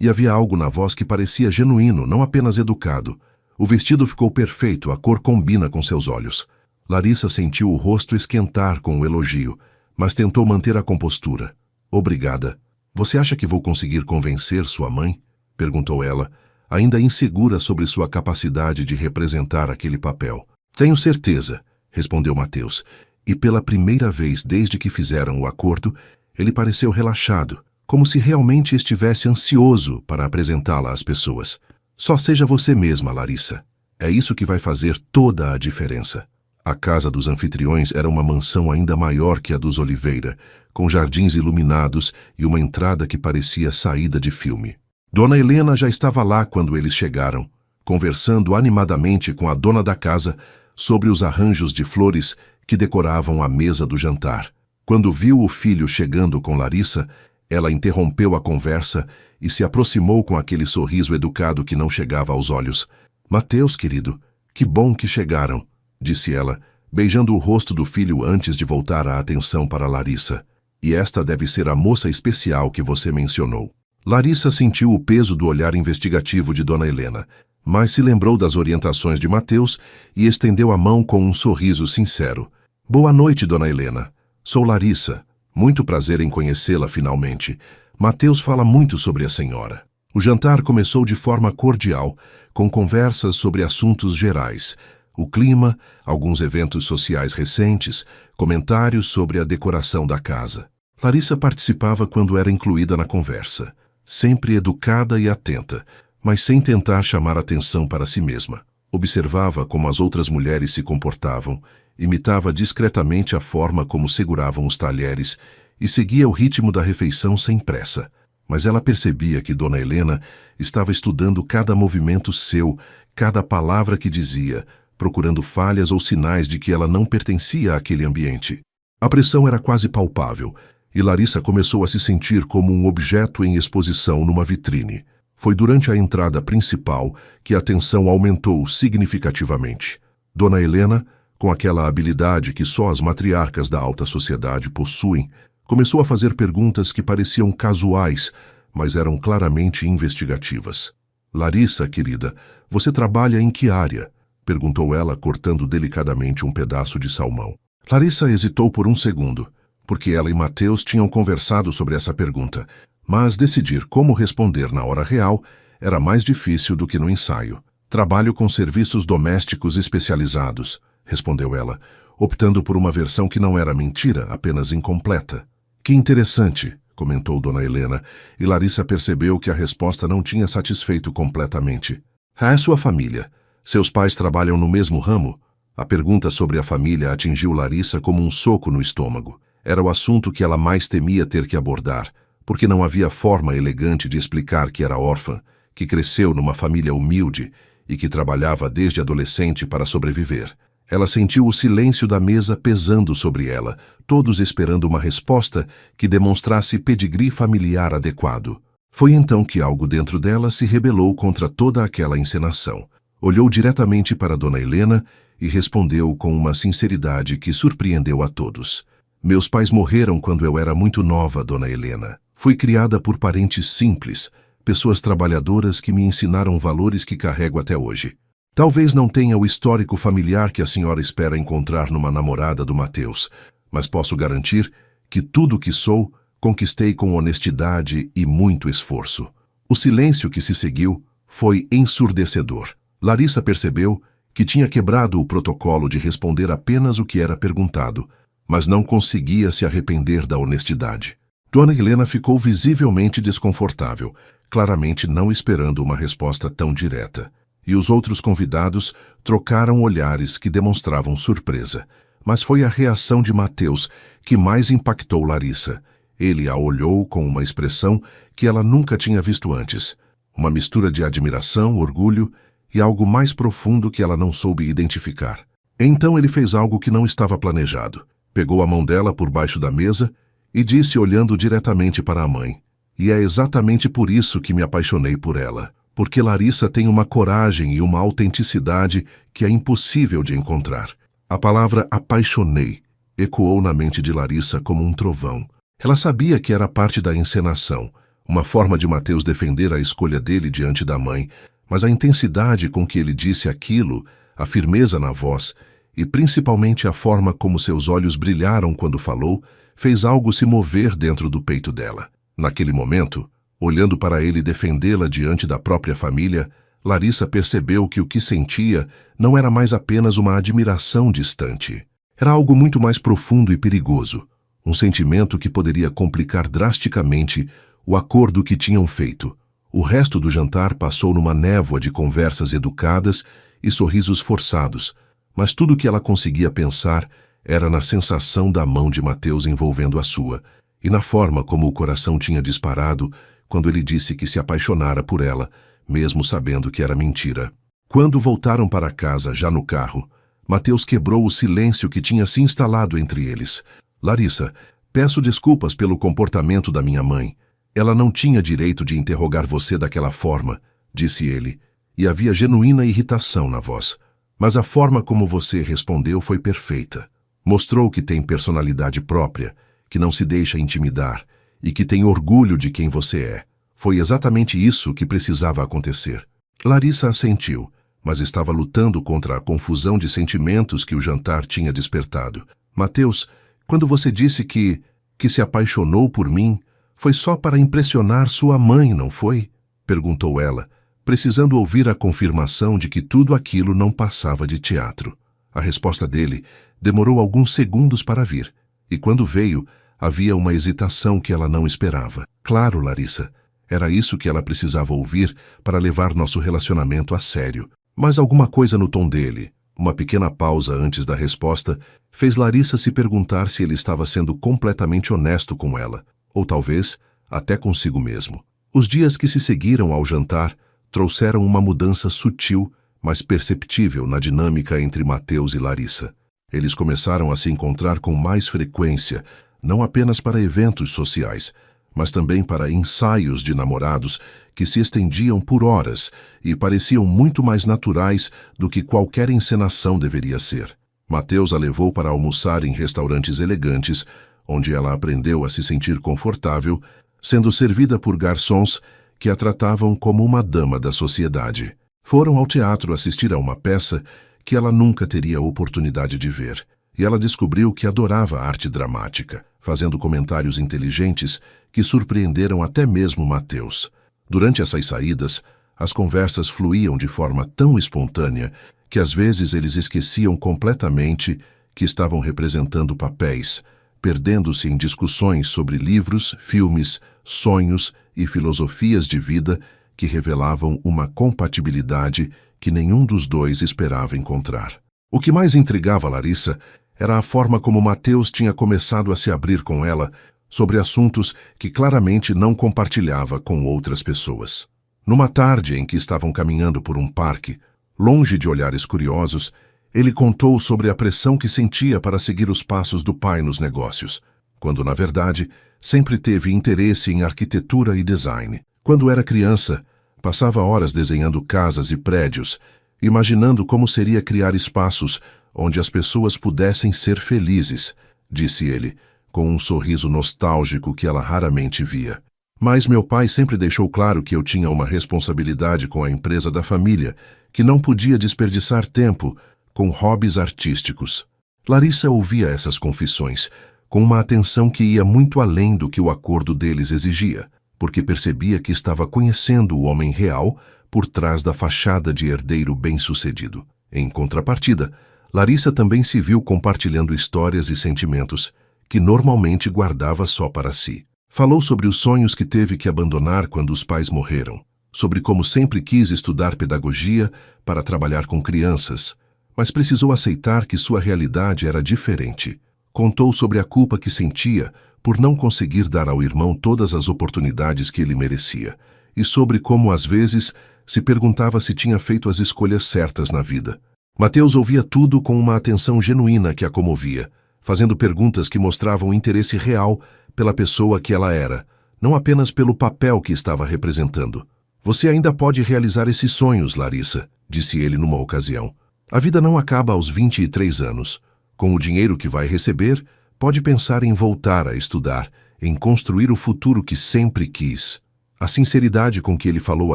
e havia algo na voz que parecia genuíno, não apenas educado. O vestido ficou perfeito, a cor combina com seus olhos. Larissa sentiu o rosto esquentar com o elogio, mas tentou manter a compostura. "Obrigada. Você acha que vou conseguir convencer sua mãe?", perguntou ela, ainda insegura sobre sua capacidade de representar aquele papel. "Tenho certeza", respondeu Matheus, e pela primeira vez desde que fizeram o acordo, ele pareceu relaxado, como se realmente estivesse ansioso para apresentá-la às pessoas. "Só seja você mesma, Larissa. É isso que vai fazer toda a diferença." A casa dos anfitriões era uma mansão ainda maior que a dos Oliveira, com jardins iluminados e uma entrada que parecia saída de filme. Dona Helena já estava lá quando eles chegaram, conversando animadamente com a dona da casa sobre os arranjos de flores que decoravam a mesa do jantar. Quando viu o filho chegando com Larissa, ela interrompeu a conversa e se aproximou com aquele sorriso educado que não chegava aos olhos. "Matheus, querido, que bom que chegaram", disse ela, beijando o rosto do filho antes de voltar a atenção para Larissa. "E esta deve ser a moça especial que você mencionou." Larissa sentiu o peso do olhar investigativo de Dona Helena, mas se lembrou das orientações de Matheus e estendeu a mão com um sorriso sincero. "Boa noite, Dona Helena. Sou Larissa. Muito prazer em conhecê-la finalmente. Matheus fala muito sobre a senhora." O jantar começou de forma cordial, com conversas sobre assuntos gerais, o clima, alguns eventos sociais recentes, comentários sobre a decoração da casa. Larissa participava quando era incluída na conversa, sempre educada e atenta, mas sem tentar chamar atenção para si mesma. Observava como as outras mulheres se comportavam, imitava discretamente a forma como seguravam os talheres e seguia o ritmo da refeição sem pressa. Mas ela percebia que Dona Helena estava estudando cada movimento seu, cada palavra que dizia, procurando falhas ou sinais de que ela não pertencia àquele ambiente. A pressão era quase palpável, e Larissa começou a se sentir como um objeto em exposição numa vitrine. Foi durante a entrada principal que a tensão aumentou significativamente. Dona Helena, com aquela habilidade que só as matriarcas da alta sociedade possuem, começou a fazer perguntas que pareciam casuais, mas eram claramente investigativas. "Larissa, querida, você trabalha em que área?" perguntou ela, cortando delicadamente um pedaço de salmão. Larissa hesitou por um segundo, porque ela e Mateus tinham conversado sobre essa pergunta, mas decidir como responder na hora real era mais difícil do que no ensaio. "Trabalho com serviços domésticos especializados", respondeu ela, optando por uma versão que não era mentira, apenas incompleta. "Que interessante", comentou Dona Helena, e Larissa percebeu que a resposta não tinha satisfeito completamente. "É sua família. Seus pais trabalham no mesmo ramo?" A pergunta sobre a família atingiu Larissa como um soco no estômago. Era o assunto que ela mais temia ter que abordar, porque não havia forma elegante de explicar que era órfã, que cresceu numa família humilde e que trabalhava desde adolescente para sobreviver. Ela sentiu o silêncio da mesa pesando sobre ela, todos esperando uma resposta que demonstrasse pedigree familiar adequado. Foi então que algo dentro dela se rebelou contra toda aquela encenação. Olhou diretamente para Dona Helena e respondeu com uma sinceridade que surpreendeu a todos. "Meus pais morreram quando eu era muito nova, Dona Helena. Fui criada por parentes simples, pessoas trabalhadoras que me ensinaram valores que carrego até hoje. Talvez não tenha o histórico familiar que a senhora espera encontrar numa namorada do Mateus, mas posso garantir que tudo o que sou, conquistei com honestidade e muito esforço." O silêncio que se seguiu foi ensurdecedor. Larissa percebeu que tinha quebrado o protocolo de responder apenas o que era perguntado, mas não conseguia se arrepender da honestidade. Dona Helena ficou visivelmente desconfortável, claramente não esperando uma resposta tão direta. E os outros convidados trocaram olhares que demonstravam surpresa. Mas foi a reação de Mateus que mais impactou Larissa. Ele a olhou com uma expressão que ela nunca tinha visto antes. Uma mistura de admiração, orgulho e algo mais profundo que ela não soube identificar. Então ele fez algo que não estava planejado. Pegou a mão dela por baixo da mesa e disse olhando diretamente para a mãe: "E é exatamente por isso que me apaixonei por ela. Porque Larissa tem uma coragem e uma autenticidade que é impossível de encontrar." A palavra "apaixonei" ecoou na mente de Larissa como um trovão. Ela sabia que era parte da encenação, uma forma de Mateus defender a escolha dele diante da mãe, mas a intensidade com que ele disse aquilo, a firmeza na voz e principalmente a forma como seus olhos brilharam quando falou, fez algo se mover dentro do peito dela. Naquele momento, olhando para ele defendê-la diante da própria família, Larissa percebeu que o que sentia não era mais apenas uma admiração distante. Era algo muito mais profundo e perigoso, um sentimento que poderia complicar drasticamente o acordo que tinham feito. O resto do jantar passou numa névoa de conversas educadas e sorrisos forçados, mas tudo o que ela conseguia pensar era na sensação da mão de Mateus envolvendo a sua, e na forma como o coração tinha disparado quando ele disse que se apaixonara por ela, mesmo sabendo que era mentira. Quando voltaram para casa, já no carro, Mateus quebrou o silêncio que tinha se instalado entre eles. "Larissa, peço desculpas pelo comportamento da minha mãe. Ela não tinha direito de interrogar você daquela forma", disse ele, e havia genuína irritação na voz. "Mas a forma como você respondeu foi perfeita. Mostrou que tem personalidade própria, que não se deixa intimidar e que tem orgulho de quem você é. Foi exatamente isso que precisava acontecer." Larissa assentiu, mas estava lutando contra a confusão de sentimentos que o jantar tinha despertado. "Mateus, quando você disse que se apaixonou por mim, foi só para impressionar sua mãe, não foi?" perguntou ela, precisando ouvir a confirmação de que tudo aquilo não passava de teatro. A resposta dele demorou alguns segundos para vir, e quando veio, havia uma hesitação que ela não esperava. Claro, Larissa, era isso que ela precisava ouvir para levar nosso relacionamento a sério. Mas alguma coisa no tom dele, uma pequena pausa antes da resposta, fez Larissa se perguntar se ele estava sendo completamente honesto com ela, ou talvez até consigo mesmo. Os dias que se seguiram ao jantar trouxeram uma mudança sutil, mas perceptível na dinâmica entre Mateus e Larissa. Eles começaram a se encontrar com mais frequência, não apenas para eventos sociais, mas também para ensaios de namorados que se estendiam por horas e pareciam muito mais naturais do que qualquer encenação deveria ser. Mateus a levou para almoçar em restaurantes elegantes, onde ela aprendeu a se sentir confortável, sendo servida por garçons que a tratavam como uma dama da sociedade. Foram ao teatro assistir a uma peça que ela nunca teria oportunidade de ver, e ela descobriu que adorava a arte dramática, fazendo comentários inteligentes que surpreenderam até mesmo Mateus. Durante essas saídas, as conversas fluíam de forma tão espontânea que às vezes eles esqueciam completamente que estavam representando papéis, perdendo-se em discussões sobre livros, filmes, sonhos e filosofias de vida que revelavam uma compatibilidade que nenhum dos dois esperava encontrar. O que mais intrigava Larissa era a forma como Mateus tinha começado a se abrir com ela sobre assuntos que claramente não compartilhava com outras pessoas. Numa tarde em que estavam caminhando por um parque, longe de olhares curiosos, ele contou sobre a pressão que sentia para seguir os passos do pai nos negócios, quando, na verdade, sempre teve interesse em arquitetura e design. Quando era criança, passava horas desenhando casas e prédios, imaginando como seria criar espaços onde as pessoas pudessem ser felizes, disse ele, com um sorriso nostálgico que ela raramente via. Mas meu pai sempre deixou claro que eu tinha uma responsabilidade com a empresa da família, que não podia desperdiçar tempo com hobbies artísticos. Larissa ouvia essas confissões com uma atenção que ia muito além do que o acordo deles exigia, porque percebia que estava conhecendo o homem real por trás da fachada de herdeiro bem-sucedido. Em contrapartida, Larissa também se viu compartilhando histórias e sentimentos que normalmente guardava só para si. Falou sobre os sonhos que teve que abandonar quando os pais morreram, sobre como sempre quis estudar pedagogia para trabalhar com crianças, mas precisou aceitar que sua realidade era diferente. Contou sobre a culpa que sentia por não conseguir dar ao irmão todas as oportunidades que ele merecia, e sobre como, às vezes, se perguntava se tinha feito as escolhas certas na vida. Mateus ouvia tudo com uma atenção genuína que a comovia, fazendo perguntas que mostravam interesse real pela pessoa que ela era, não apenas pelo papel que estava representando. Você ainda pode realizar esses sonhos, Larissa, disse ele numa ocasião. A vida não acaba aos 23 anos. Com o dinheiro que vai receber, pode pensar em voltar a estudar, em construir o futuro que sempre quis. A sinceridade com que ele falou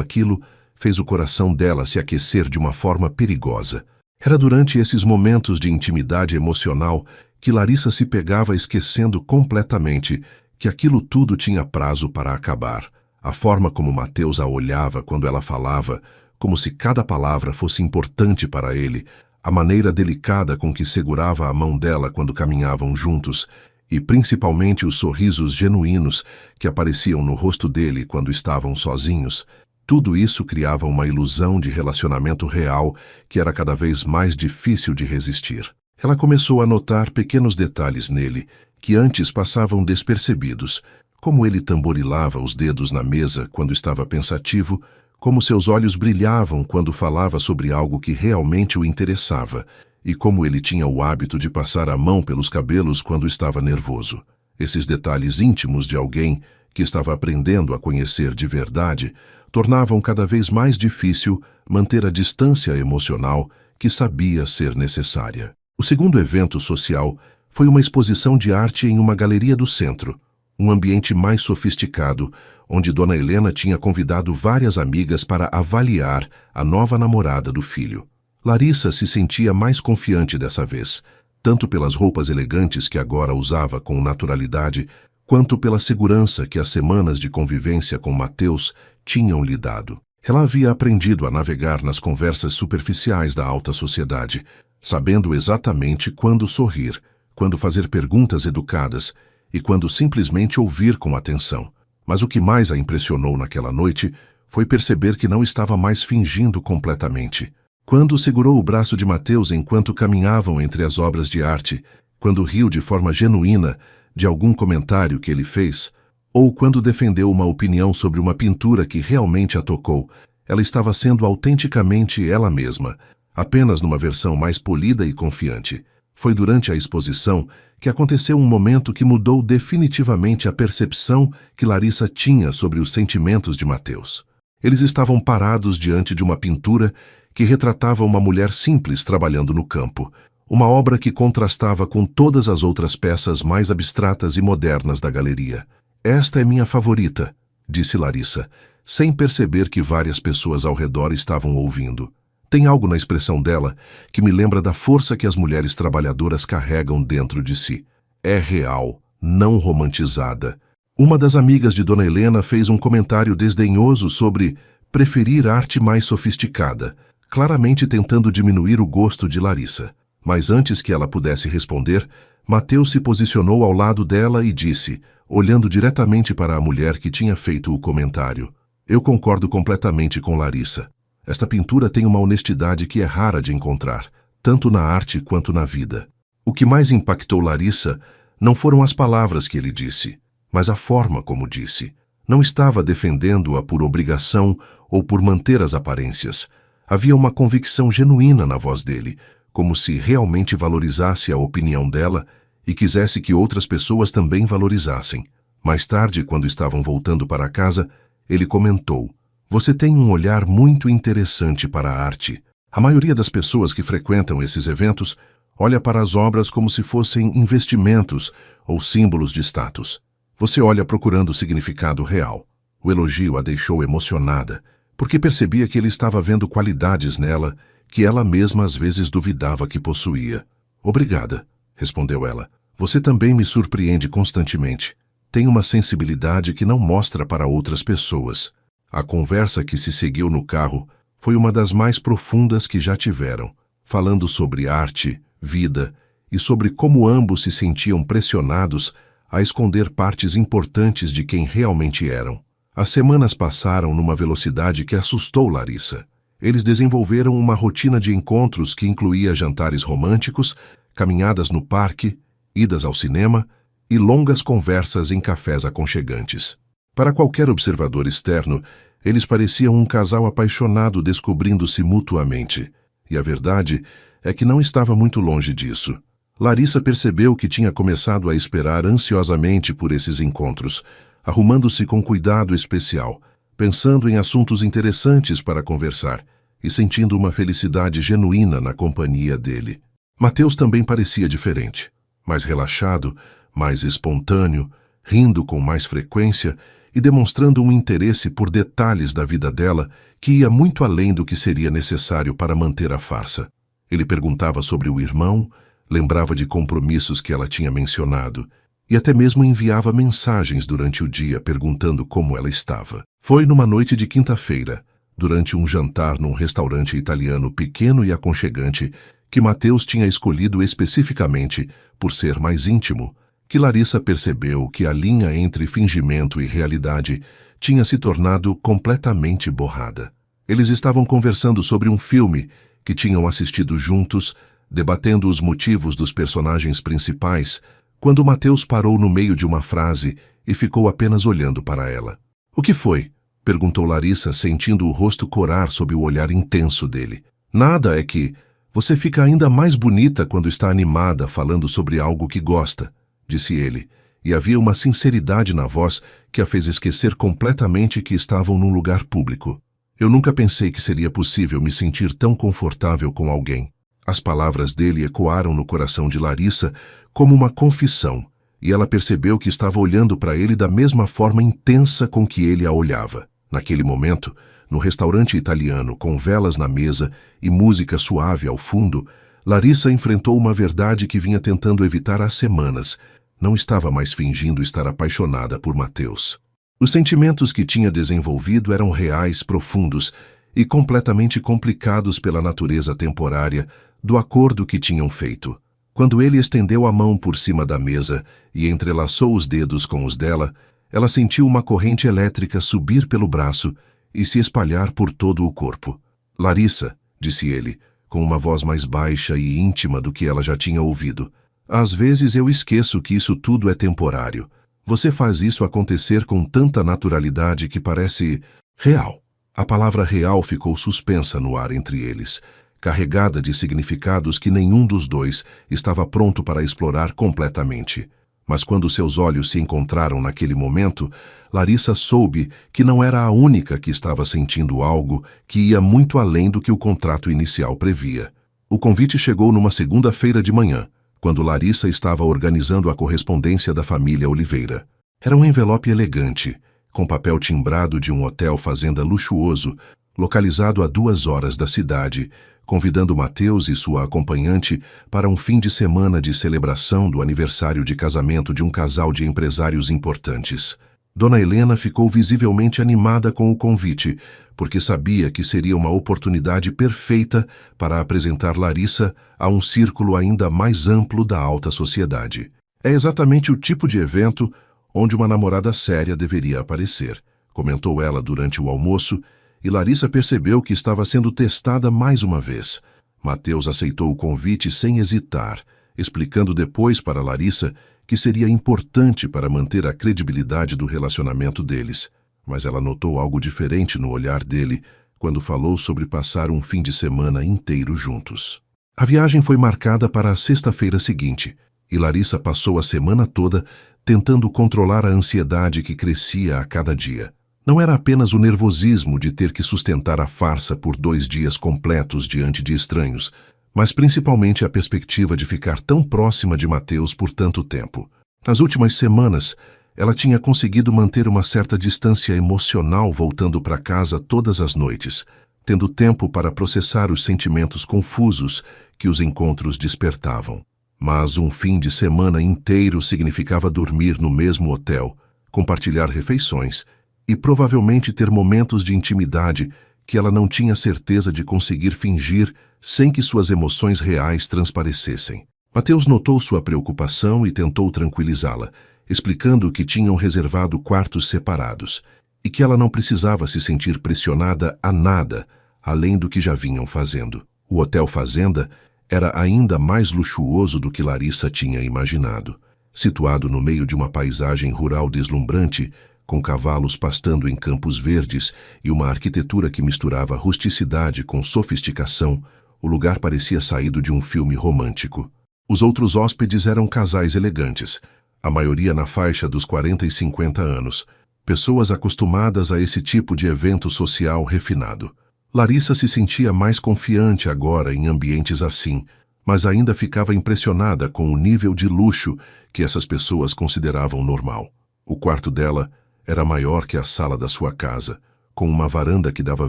aquilo fez o coração dela se aquecer de uma forma perigosa. Era durante esses momentos de intimidade emocional que Larissa se pegava esquecendo completamente que aquilo tudo tinha prazo para acabar. A forma como Mateus a olhava quando ela falava, como se cada palavra fosse importante para ele, a maneira delicada com que segurava a mão dela quando caminhavam juntos, e principalmente os sorrisos genuínos que apareciam no rosto dele quando estavam sozinhos, tudo isso criava uma ilusão de relacionamento real que era cada vez mais difícil de resistir. Ela começou a notar pequenos detalhes nele que antes passavam despercebidos, como ele tamborilava os dedos na mesa quando estava pensativo, como seus olhos brilhavam quando falava sobre algo que realmente o interessava, e como ele tinha o hábito de passar a mão pelos cabelos quando estava nervoso. Esses detalhes íntimos de alguém que estava aprendendo a conhecer de verdade tornavam cada vez mais difícil manter a distância emocional que sabia ser necessária. O segundo evento social foi uma exposição de arte em uma galeria do centro, um ambiente mais sofisticado, onde Dona Helena tinha convidado várias amigas para avaliar a nova namorada do filho. Larissa se sentia mais confiante dessa vez, tanto pelas roupas elegantes que agora usava com naturalidade, quanto pela segurança que as semanas de convivência com Mateus tinham lhe dado. Ela havia aprendido a navegar nas conversas superficiais da alta sociedade, sabendo exatamente quando sorrir, quando fazer perguntas educadas e quando simplesmente ouvir com atenção. Mas o que mais a impressionou naquela noite foi perceber que não estava mais fingindo completamente. Quando segurou o braço de Mateus enquanto caminhavam entre as obras de arte, quando riu de forma genuína de algum comentário que ele fez, ou quando defendeu uma opinião sobre uma pintura que realmente a tocou, ela estava sendo autenticamente ela mesma, apenas numa versão mais polida e confiante. Foi durante a exposição que aconteceu um momento que mudou definitivamente a percepção que Larissa tinha sobre os sentimentos de Mateus. Eles estavam parados diante de uma pintura que retratava uma mulher simples trabalhando no campo, uma obra que contrastava com todas as outras peças mais abstratas e modernas da galeria. "Esta é minha favorita", disse Larissa, sem perceber que várias pessoas ao redor estavam ouvindo. Tem algo na expressão dela que me lembra da força que as mulheres trabalhadoras carregam dentro de si. É real, não romantizada. Uma das amigas de Dona Helena fez um comentário desdenhoso sobre preferir arte mais sofisticada, claramente tentando diminuir o gosto de Larissa. Mas antes que ela pudesse responder, Mateus se posicionou ao lado dela e disse, olhando diretamente para a mulher que tinha feito o comentário: "Eu concordo completamente com Larissa. Esta pintura tem uma honestidade que é rara de encontrar, tanto na arte quanto na vida." O que mais impactou Larissa não foram as palavras que ele disse, mas a forma como disse. Não estava defendendo-a por obrigação ou por manter as aparências. Havia uma convicção genuína na voz dele, como se realmente valorizasse a opinião dela e quisesse que outras pessoas também valorizassem. Mais tarde, quando estavam voltando para casa, ele comentou: "Você tem um olhar muito interessante para a arte. A maioria das pessoas que frequentam esses eventos olha para as obras como se fossem investimentos ou símbolos de status. Você olha procurando significado real." O elogio a deixou emocionada, porque percebia que ele estava vendo qualidades nela que ela mesma às vezes duvidava que possuía. "Obrigada", respondeu ela. "Você também me surpreende constantemente. Tem uma sensibilidade que não mostra para outras pessoas." A conversa que se seguiu no carro foi uma das mais profundas que já tiveram, falando sobre arte, vida e sobre como ambos se sentiam pressionados a esconder partes importantes de quem realmente eram. As semanas passaram numa velocidade que assustou Larissa. Eles desenvolveram uma rotina de encontros que incluía jantares românticos, caminhadas no parque, idas ao cinema e longas conversas em cafés aconchegantes. Para qualquer observador externo, eles pareciam um casal apaixonado descobrindo-se mutuamente. E a verdade é que não estava muito longe disso. Larissa percebeu que tinha começado a esperar ansiosamente por esses encontros, arrumando-se com cuidado especial, pensando em assuntos interessantes para conversar e sentindo uma felicidade genuína na companhia dele. Mateus também parecia diferente, mais relaxado, mais espontâneo, rindo com mais frequência e demonstrando um interesse por detalhes da vida dela que ia muito além do que seria necessário para manter a farsa. Ele perguntava sobre o irmão, lembrava de compromissos que ela tinha mencionado e até mesmo enviava mensagens durante o dia perguntando como ela estava. Foi numa noite de quinta-feira, durante um jantar num restaurante italiano pequeno e aconchegante que Mateus tinha escolhido especificamente por ser mais íntimo, que Larissa percebeu que a linha entre fingimento e realidade tinha se tornado completamente borrada. Eles estavam conversando sobre um filme que tinham assistido juntos, debatendo os motivos dos personagens principais, quando Mateus parou no meio de uma frase e ficou apenas olhando para ela. "O que foi?" perguntou Larissa, sentindo o rosto corar sob o olhar intenso dele. "Nada, é que você fica ainda mais bonita quando está animada falando sobre algo que gosta", disse ele, e havia uma sinceridade na voz que a fez esquecer completamente que estavam num lugar público. "Eu nunca pensei que seria possível me sentir tão confortável com alguém." As palavras dele ecoaram no coração de Larissa como uma confissão, e ela percebeu que estava olhando para ele da mesma forma intensa com que ele a olhava. Naquele momento, no restaurante italiano, com velas na mesa e música suave ao fundo, Larissa enfrentou uma verdade que vinha tentando evitar há semanas. não estava mais fingindo estar apaixonada por Mateus. Os sentimentos que tinha desenvolvido eram reais, profundos e completamente complicados pela natureza temporária do acordo que tinham feito. Quando ele estendeu a mão por cima da mesa e entrelaçou os dedos com os dela, ela sentiu uma corrente elétrica subir pelo braço e se espalhar por todo o corpo. "Larissa", disse ele, com uma voz mais baixa e íntima do que ela já tinha ouvido. "Às vezes eu esqueço que isso tudo é temporário. Você faz isso acontecer com tanta naturalidade que parece real." A palavra real ficou suspensa no ar entre eles, carregada de significados que nenhum dos dois estava pronto para explorar completamente. Mas quando seus olhos se encontraram naquele momento, Larissa soube que não era a única que estava sentindo algo que ia muito além do que o contrato inicial previa. O convite chegou numa segunda-feira de manhã, quando Larissa estava organizando a correspondência da família Oliveira. Era um envelope elegante, com papel timbrado de um hotel fazenda luxuoso, localizado a 2 horas da cidade, convidando Mateus e sua acompanhante para um fim de semana de celebração do aniversário de casamento de um casal de empresários importantes. Dona Helena ficou visivelmente animada com o convite, porque sabia que seria uma oportunidade perfeita para apresentar Larissa a um círculo ainda mais amplo da alta sociedade. "É exatamente o tipo de evento onde uma namorada séria deveria aparecer", comentou ela durante o almoço, e Larissa percebeu que estava sendo testada mais uma vez. Mateus aceitou o convite sem hesitar, explicando depois para Larissa que seria importante para manter a credibilidade do relacionamento deles. Mas ela notou algo diferente no olhar dele quando falou sobre passar um fim de semana inteiro juntos. A viagem foi marcada para a sexta-feira seguinte, e Larissa passou a semana toda tentando controlar a ansiedade que crescia a cada dia. Não era apenas o nervosismo de ter que sustentar a farsa por 2 dias completos diante de estranhos, mas principalmente a perspectiva de ficar tão próxima de Mateus por tanto tempo. Nas últimas semanas, ela tinha conseguido manter uma certa distância emocional voltando para casa todas as noites, tendo tempo para processar os sentimentos confusos que os encontros despertavam. Mas um fim de semana inteiro significava dormir no mesmo hotel, compartilhar refeições e provavelmente ter momentos de intimidade que ela não tinha certeza de conseguir fingir sem que suas emoções reais transparecessem. Mateus notou sua preocupação e tentou tranquilizá-la, explicando que tinham reservado quartos separados e que ela não precisava se sentir pressionada a nada além do que já vinham fazendo. O Hotel Fazenda era ainda mais luxuoso do que Larissa tinha imaginado. Situado no meio de uma paisagem rural deslumbrante, com cavalos pastando em campos verdes e uma arquitetura que misturava rusticidade com sofisticação, o lugar parecia saído de um filme romântico. Os outros hóspedes eram casais elegantes, a maioria na faixa dos 40 e 50 anos, pessoas acostumadas a esse tipo de evento social refinado. Larissa se sentia mais confiante agora em ambientes assim, mas ainda ficava impressionada com o nível de luxo que essas pessoas consideravam normal. O quarto dela era maior que a sala da sua casa, com uma varanda que dava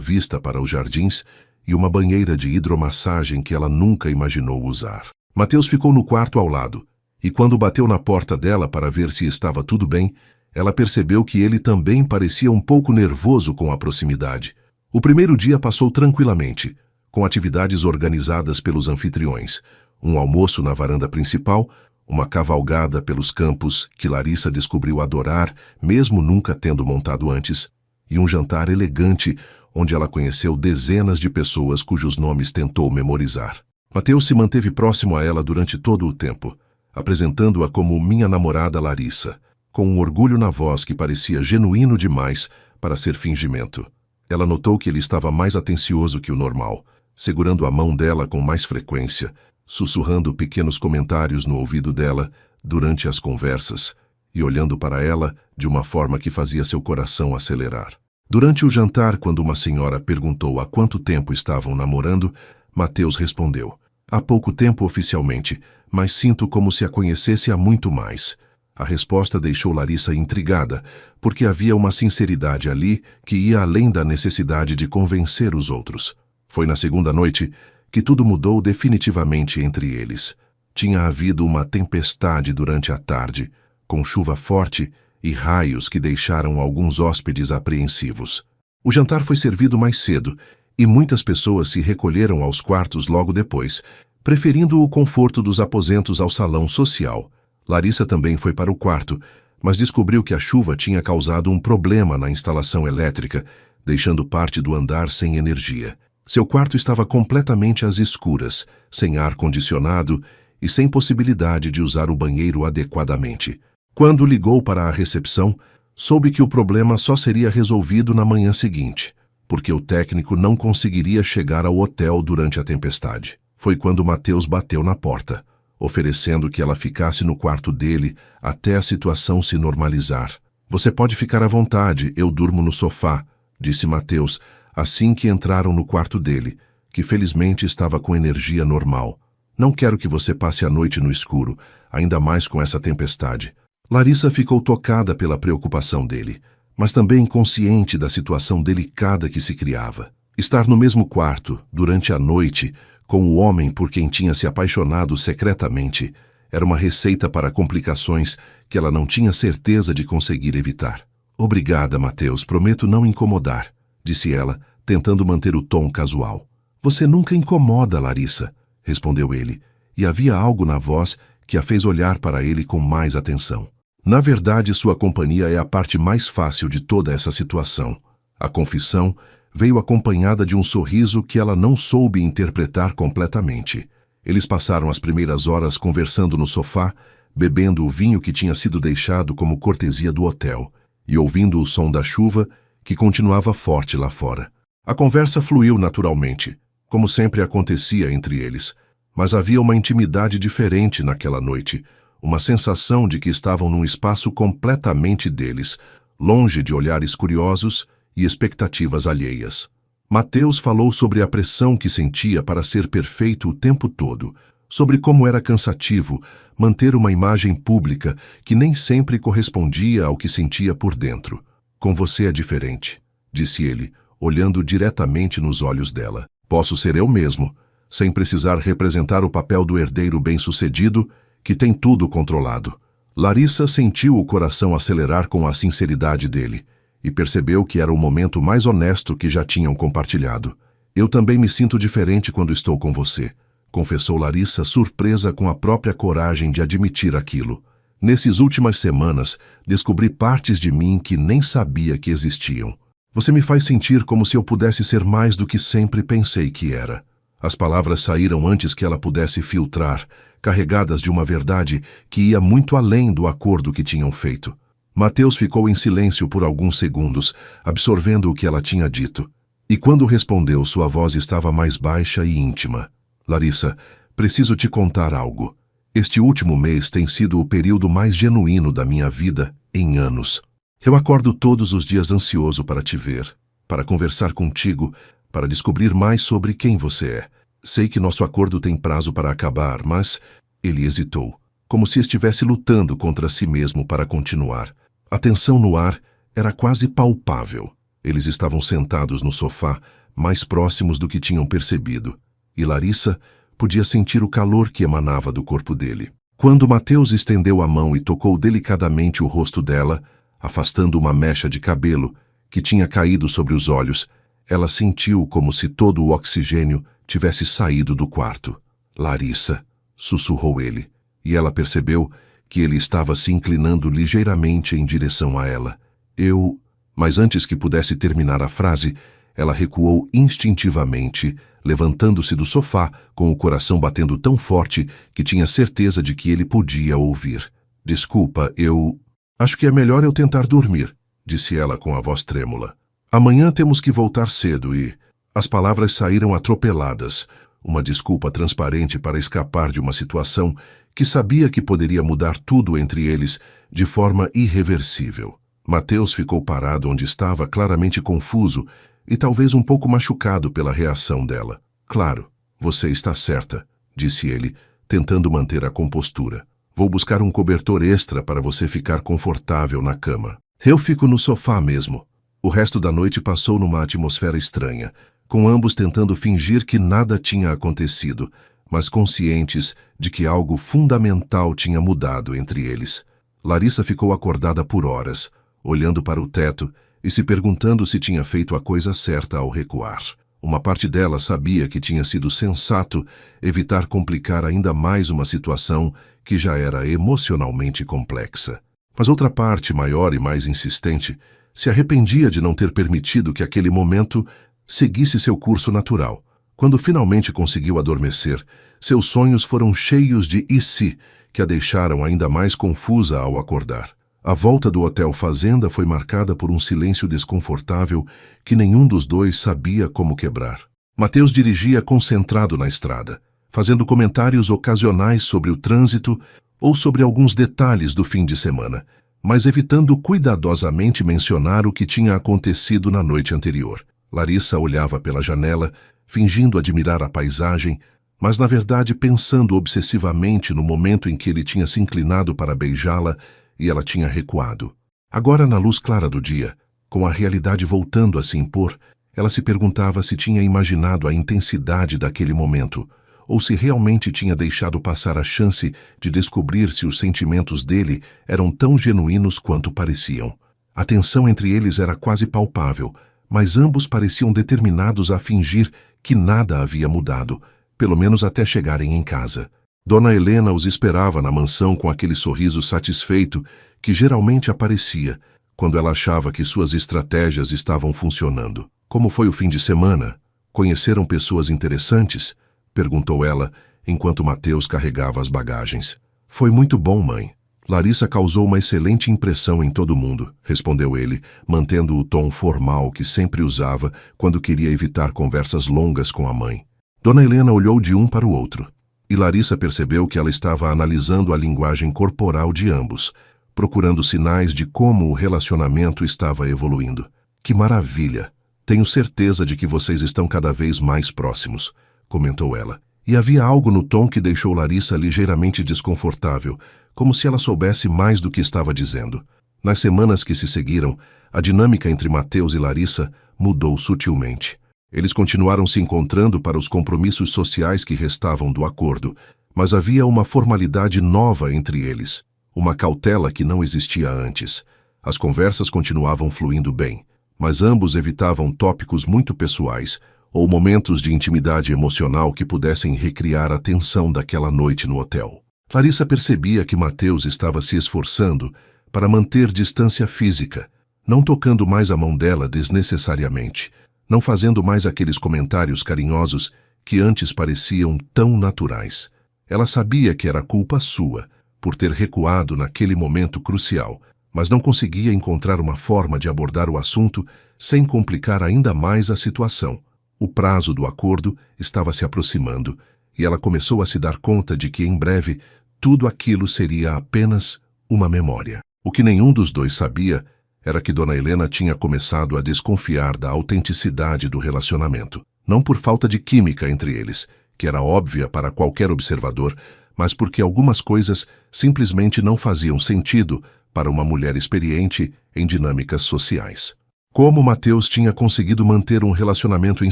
vista para os jardins e uma banheira de hidromassagem que ela nunca imaginou usar. Mateus ficou no quarto ao lado, e quando bateu na porta dela para ver se estava tudo bem, ela percebeu que ele também parecia um pouco nervoso com a proximidade. O primeiro dia passou tranquilamente, com atividades organizadas pelos anfitriões, um almoço na varanda principal, uma cavalgada pelos campos que Larissa descobriu adorar, mesmo nunca tendo montado antes, e um jantar elegante onde ela conheceu dezenas de pessoas cujos nomes tentou memorizar. Mateus se manteve próximo a ela durante todo o tempo, apresentando-a como minha namorada Larissa, com um orgulho na voz que parecia genuíno demais para ser fingimento. Ela notou que ele estava mais atencioso que o normal, segurando a mão dela com mais frequência, sussurrando pequenos comentários no ouvido dela durante as conversas e olhando para ela de uma forma que fazia seu coração acelerar. Durante o jantar, quando uma senhora perguntou há quanto tempo estavam namorando, Mateus respondeu: "Há pouco tempo oficialmente, mas sinto como se a conhecesse há muito mais." A resposta deixou Larissa intrigada, porque havia uma sinceridade ali que ia além da necessidade de convencer os outros. Foi na segunda noite que tudo mudou definitivamente entre eles. Tinha havido uma tempestade durante a tarde, com chuva forte e raios que deixaram alguns hóspedes apreensivos. O jantar foi servido mais cedo e muitas pessoas se recolheram aos quartos logo depois, preferindo o conforto dos aposentos ao salão social. Larissa também foi para o quarto, mas descobriu que a chuva tinha causado um problema na instalação elétrica, deixando parte do andar sem energia. Seu quarto estava completamente às escuras, sem ar-condicionado e sem possibilidade de usar o banheiro adequadamente. Quando ligou para a recepção, soube que o problema só seria resolvido na manhã seguinte, porque o técnico não conseguiria chegar ao hotel durante a tempestade. Foi quando Matheus bateu na porta, oferecendo que ela ficasse no quarto dele até a situação se normalizar. "Você pode ficar à vontade, eu durmo no sofá", disse Matheus, assim que entraram no quarto dele, que felizmente estava com energia normal. "Não quero que você passe a noite no escuro, ainda mais com essa tempestade." Larissa ficou tocada pela preocupação dele, mas também consciente da situação delicada que se criava. Estar no mesmo quarto, durante a noite, com o homem por quem tinha se apaixonado secretamente, era uma receita para complicações que ela não tinha certeza de conseguir evitar. "Obrigada, Matheus, prometo não incomodar", disse ela, tentando manter o tom casual. "Você nunca incomoda, Larissa", respondeu ele, e havia algo na voz que a fez olhar para ele com mais atenção. "Na verdade, sua companhia é a parte mais fácil de toda essa situação." A confissão veio acompanhada de um sorriso que ela não soube interpretar completamente. Eles passaram as primeiras horas conversando no sofá, bebendo o vinho que tinha sido deixado como cortesia do hotel, e ouvindo o som da chuva que continuava forte lá fora. A conversa fluiu naturalmente, como sempre acontecia entre eles, mas havia uma intimidade diferente naquela noite, uma sensação de que estavam num espaço completamente deles, longe de olhares curiosos e expectativas alheias. Matheus falou sobre a pressão que sentia para ser perfeito o tempo todo, sobre como era cansativo manter uma imagem pública que nem sempre correspondia ao que sentia por dentro. "Com você é diferente", disse ele, olhando diretamente nos olhos dela. "Posso ser eu mesmo, sem precisar representar o papel do herdeiro bem-sucedido que tem tudo controlado." Larissa sentiu o coração acelerar com a sinceridade dele e percebeu que era o momento mais honesto que já tinham compartilhado. "Eu também me sinto diferente quando estou com você", confessou Larissa, surpresa com a própria coragem de admitir aquilo. "Nessas últimas semanas, descobri partes de mim que nem sabia que existiam. Você me faz sentir como se eu pudesse ser mais do que sempre pensei que era." As palavras saíram antes que ela pudesse filtrar, carregadas de uma verdade que ia muito além do acordo que tinham feito. Matheus ficou em silêncio por alguns segundos, absorvendo o que ela tinha dito. E quando respondeu, sua voz estava mais baixa e íntima. "Larissa, preciso te contar algo. Este último mês tem sido o período mais genuíno da minha vida em anos. Eu acordo todos os dias ansioso para te ver, para conversar contigo, para descobrir mais sobre quem você é. Sei que nosso acordo tem prazo para acabar, mas..." Ele hesitou, como se estivesse lutando contra si mesmo para continuar. A tensão no ar era quase palpável. Eles estavam sentados no sofá, mais próximos do que tinham percebido, e Larissa podia sentir o calor que emanava do corpo dele. Quando Matheus estendeu a mão e tocou delicadamente o rosto dela, afastando uma mecha de cabelo que tinha caído sobre os olhos, ela sentiu como se todo o oxigênio tivesse saído do quarto. "Larissa", sussurrou ele, e ela percebeu que ele estava se inclinando ligeiramente em direção a ela. "Eu..." Mas antes que pudesse terminar a frase, ela recuou instintivamente, levantando-se do sofá, com o coração batendo tão forte que tinha certeza de que ele podia ouvir. "Desculpa, eu... acho que é melhor eu tentar dormir", disse ela com a voz trêmula. "Amanhã temos que voltar cedo e..." As palavras saíram atropeladas, uma desculpa transparente para escapar de uma situação que sabia que poderia mudar tudo entre eles de forma irreversível. Matheus ficou parado onde estava, claramente confuso e talvez um pouco machucado pela reação dela. "Claro, você está certa", disse ele, tentando manter a compostura. "Vou buscar um cobertor extra para você ficar confortável na cama. Eu fico no sofá mesmo." O resto da noite passou numa atmosfera estranha, com ambos tentando fingir que nada tinha acontecido, mas conscientes de que algo fundamental tinha mudado entre eles. Larissa ficou acordada por horas, olhando para o teto e se perguntando se tinha feito a coisa certa ao recuar. Uma parte dela sabia que tinha sido sensato evitar complicar ainda mais uma situação que já era emocionalmente complexa. Mas outra parte, maior e mais insistente, se arrependia de não ter permitido que aquele momento seguisse seu curso natural. Quando finalmente conseguiu adormecer, seus sonhos foram cheios de "e se", que a deixaram ainda mais confusa ao acordar. A volta do Hotel Fazenda foi marcada por um silêncio desconfortável que nenhum dos dois sabia como quebrar. Mateus dirigia concentrado na estrada, fazendo comentários ocasionais sobre o trânsito ou sobre alguns detalhes do fim de semana, mas evitando cuidadosamente mencionar o que tinha acontecido na noite anterior. Larissa olhava pela janela, fingindo admirar a paisagem, mas na verdade pensando obsessivamente no momento em que ele tinha se inclinado para beijá-la e ela tinha recuado. Agora, na luz clara do dia, com a realidade voltando a se impor, ela se perguntava se tinha imaginado a intensidade daquele momento, ou se realmente tinha deixado passar a chance de descobrir se os sentimentos dele eram tão genuínos quanto pareciam. A tensão entre eles era quase palpável, mas ambos pareciam determinados a fingir que nada havia mudado, pelo menos até chegarem em casa. Dona Helena os esperava na mansão com aquele sorriso satisfeito que geralmente aparecia quando ela achava que suas estratégias estavam funcionando. "Como foi o fim de semana? Conheceram pessoas interessantes?" perguntou ela, enquanto Mateus carregava as bagagens. "Foi muito bom, mãe. Larissa causou uma excelente impressão em todo mundo", respondeu ele, mantendo o tom formal que sempre usava quando queria evitar conversas longas com a mãe. Dona Helena olhou de um para o outro, e Larissa percebeu que ela estava analisando a linguagem corporal de ambos, procurando sinais de como o relacionamento estava evoluindo. "Que maravilha! Tenho certeza de que vocês estão cada vez mais próximos", comentou ela. E havia algo no tom que deixou Larissa ligeiramente desconfortável, como se ela soubesse mais do que estava dizendo. Nas semanas que se seguiram, a dinâmica entre Mateus e Larissa mudou sutilmente. Eles continuaram se encontrando para os compromissos sociais que restavam do acordo, mas havia uma formalidade nova entre eles, uma cautela que não existia antes. As conversas continuavam fluindo bem, mas ambos evitavam tópicos muito pessoais ou momentos de intimidade emocional que pudessem recriar a tensão daquela noite no hotel. Larissa percebia que Mateus estava se esforçando para manter distância física, não tocando mais a mão dela desnecessariamente, não fazendo mais aqueles comentários carinhosos que antes pareciam tão naturais. Ela sabia que era culpa sua, por ter recuado naquele momento crucial, mas não conseguia encontrar uma forma de abordar o assunto sem complicar ainda mais a situação. O prazo do acordo estava se aproximando, e ela começou a se dar conta de que, em breve, tudo aquilo seria apenas uma memória. O que nenhum dos dois sabia era que Dona Helena tinha começado a desconfiar da autenticidade do relacionamento. Não por falta de química entre eles, que era óbvia para qualquer observador, mas porque algumas coisas simplesmente não faziam sentido para uma mulher experiente em dinâmicas sociais. Como Mateus tinha conseguido manter um relacionamento em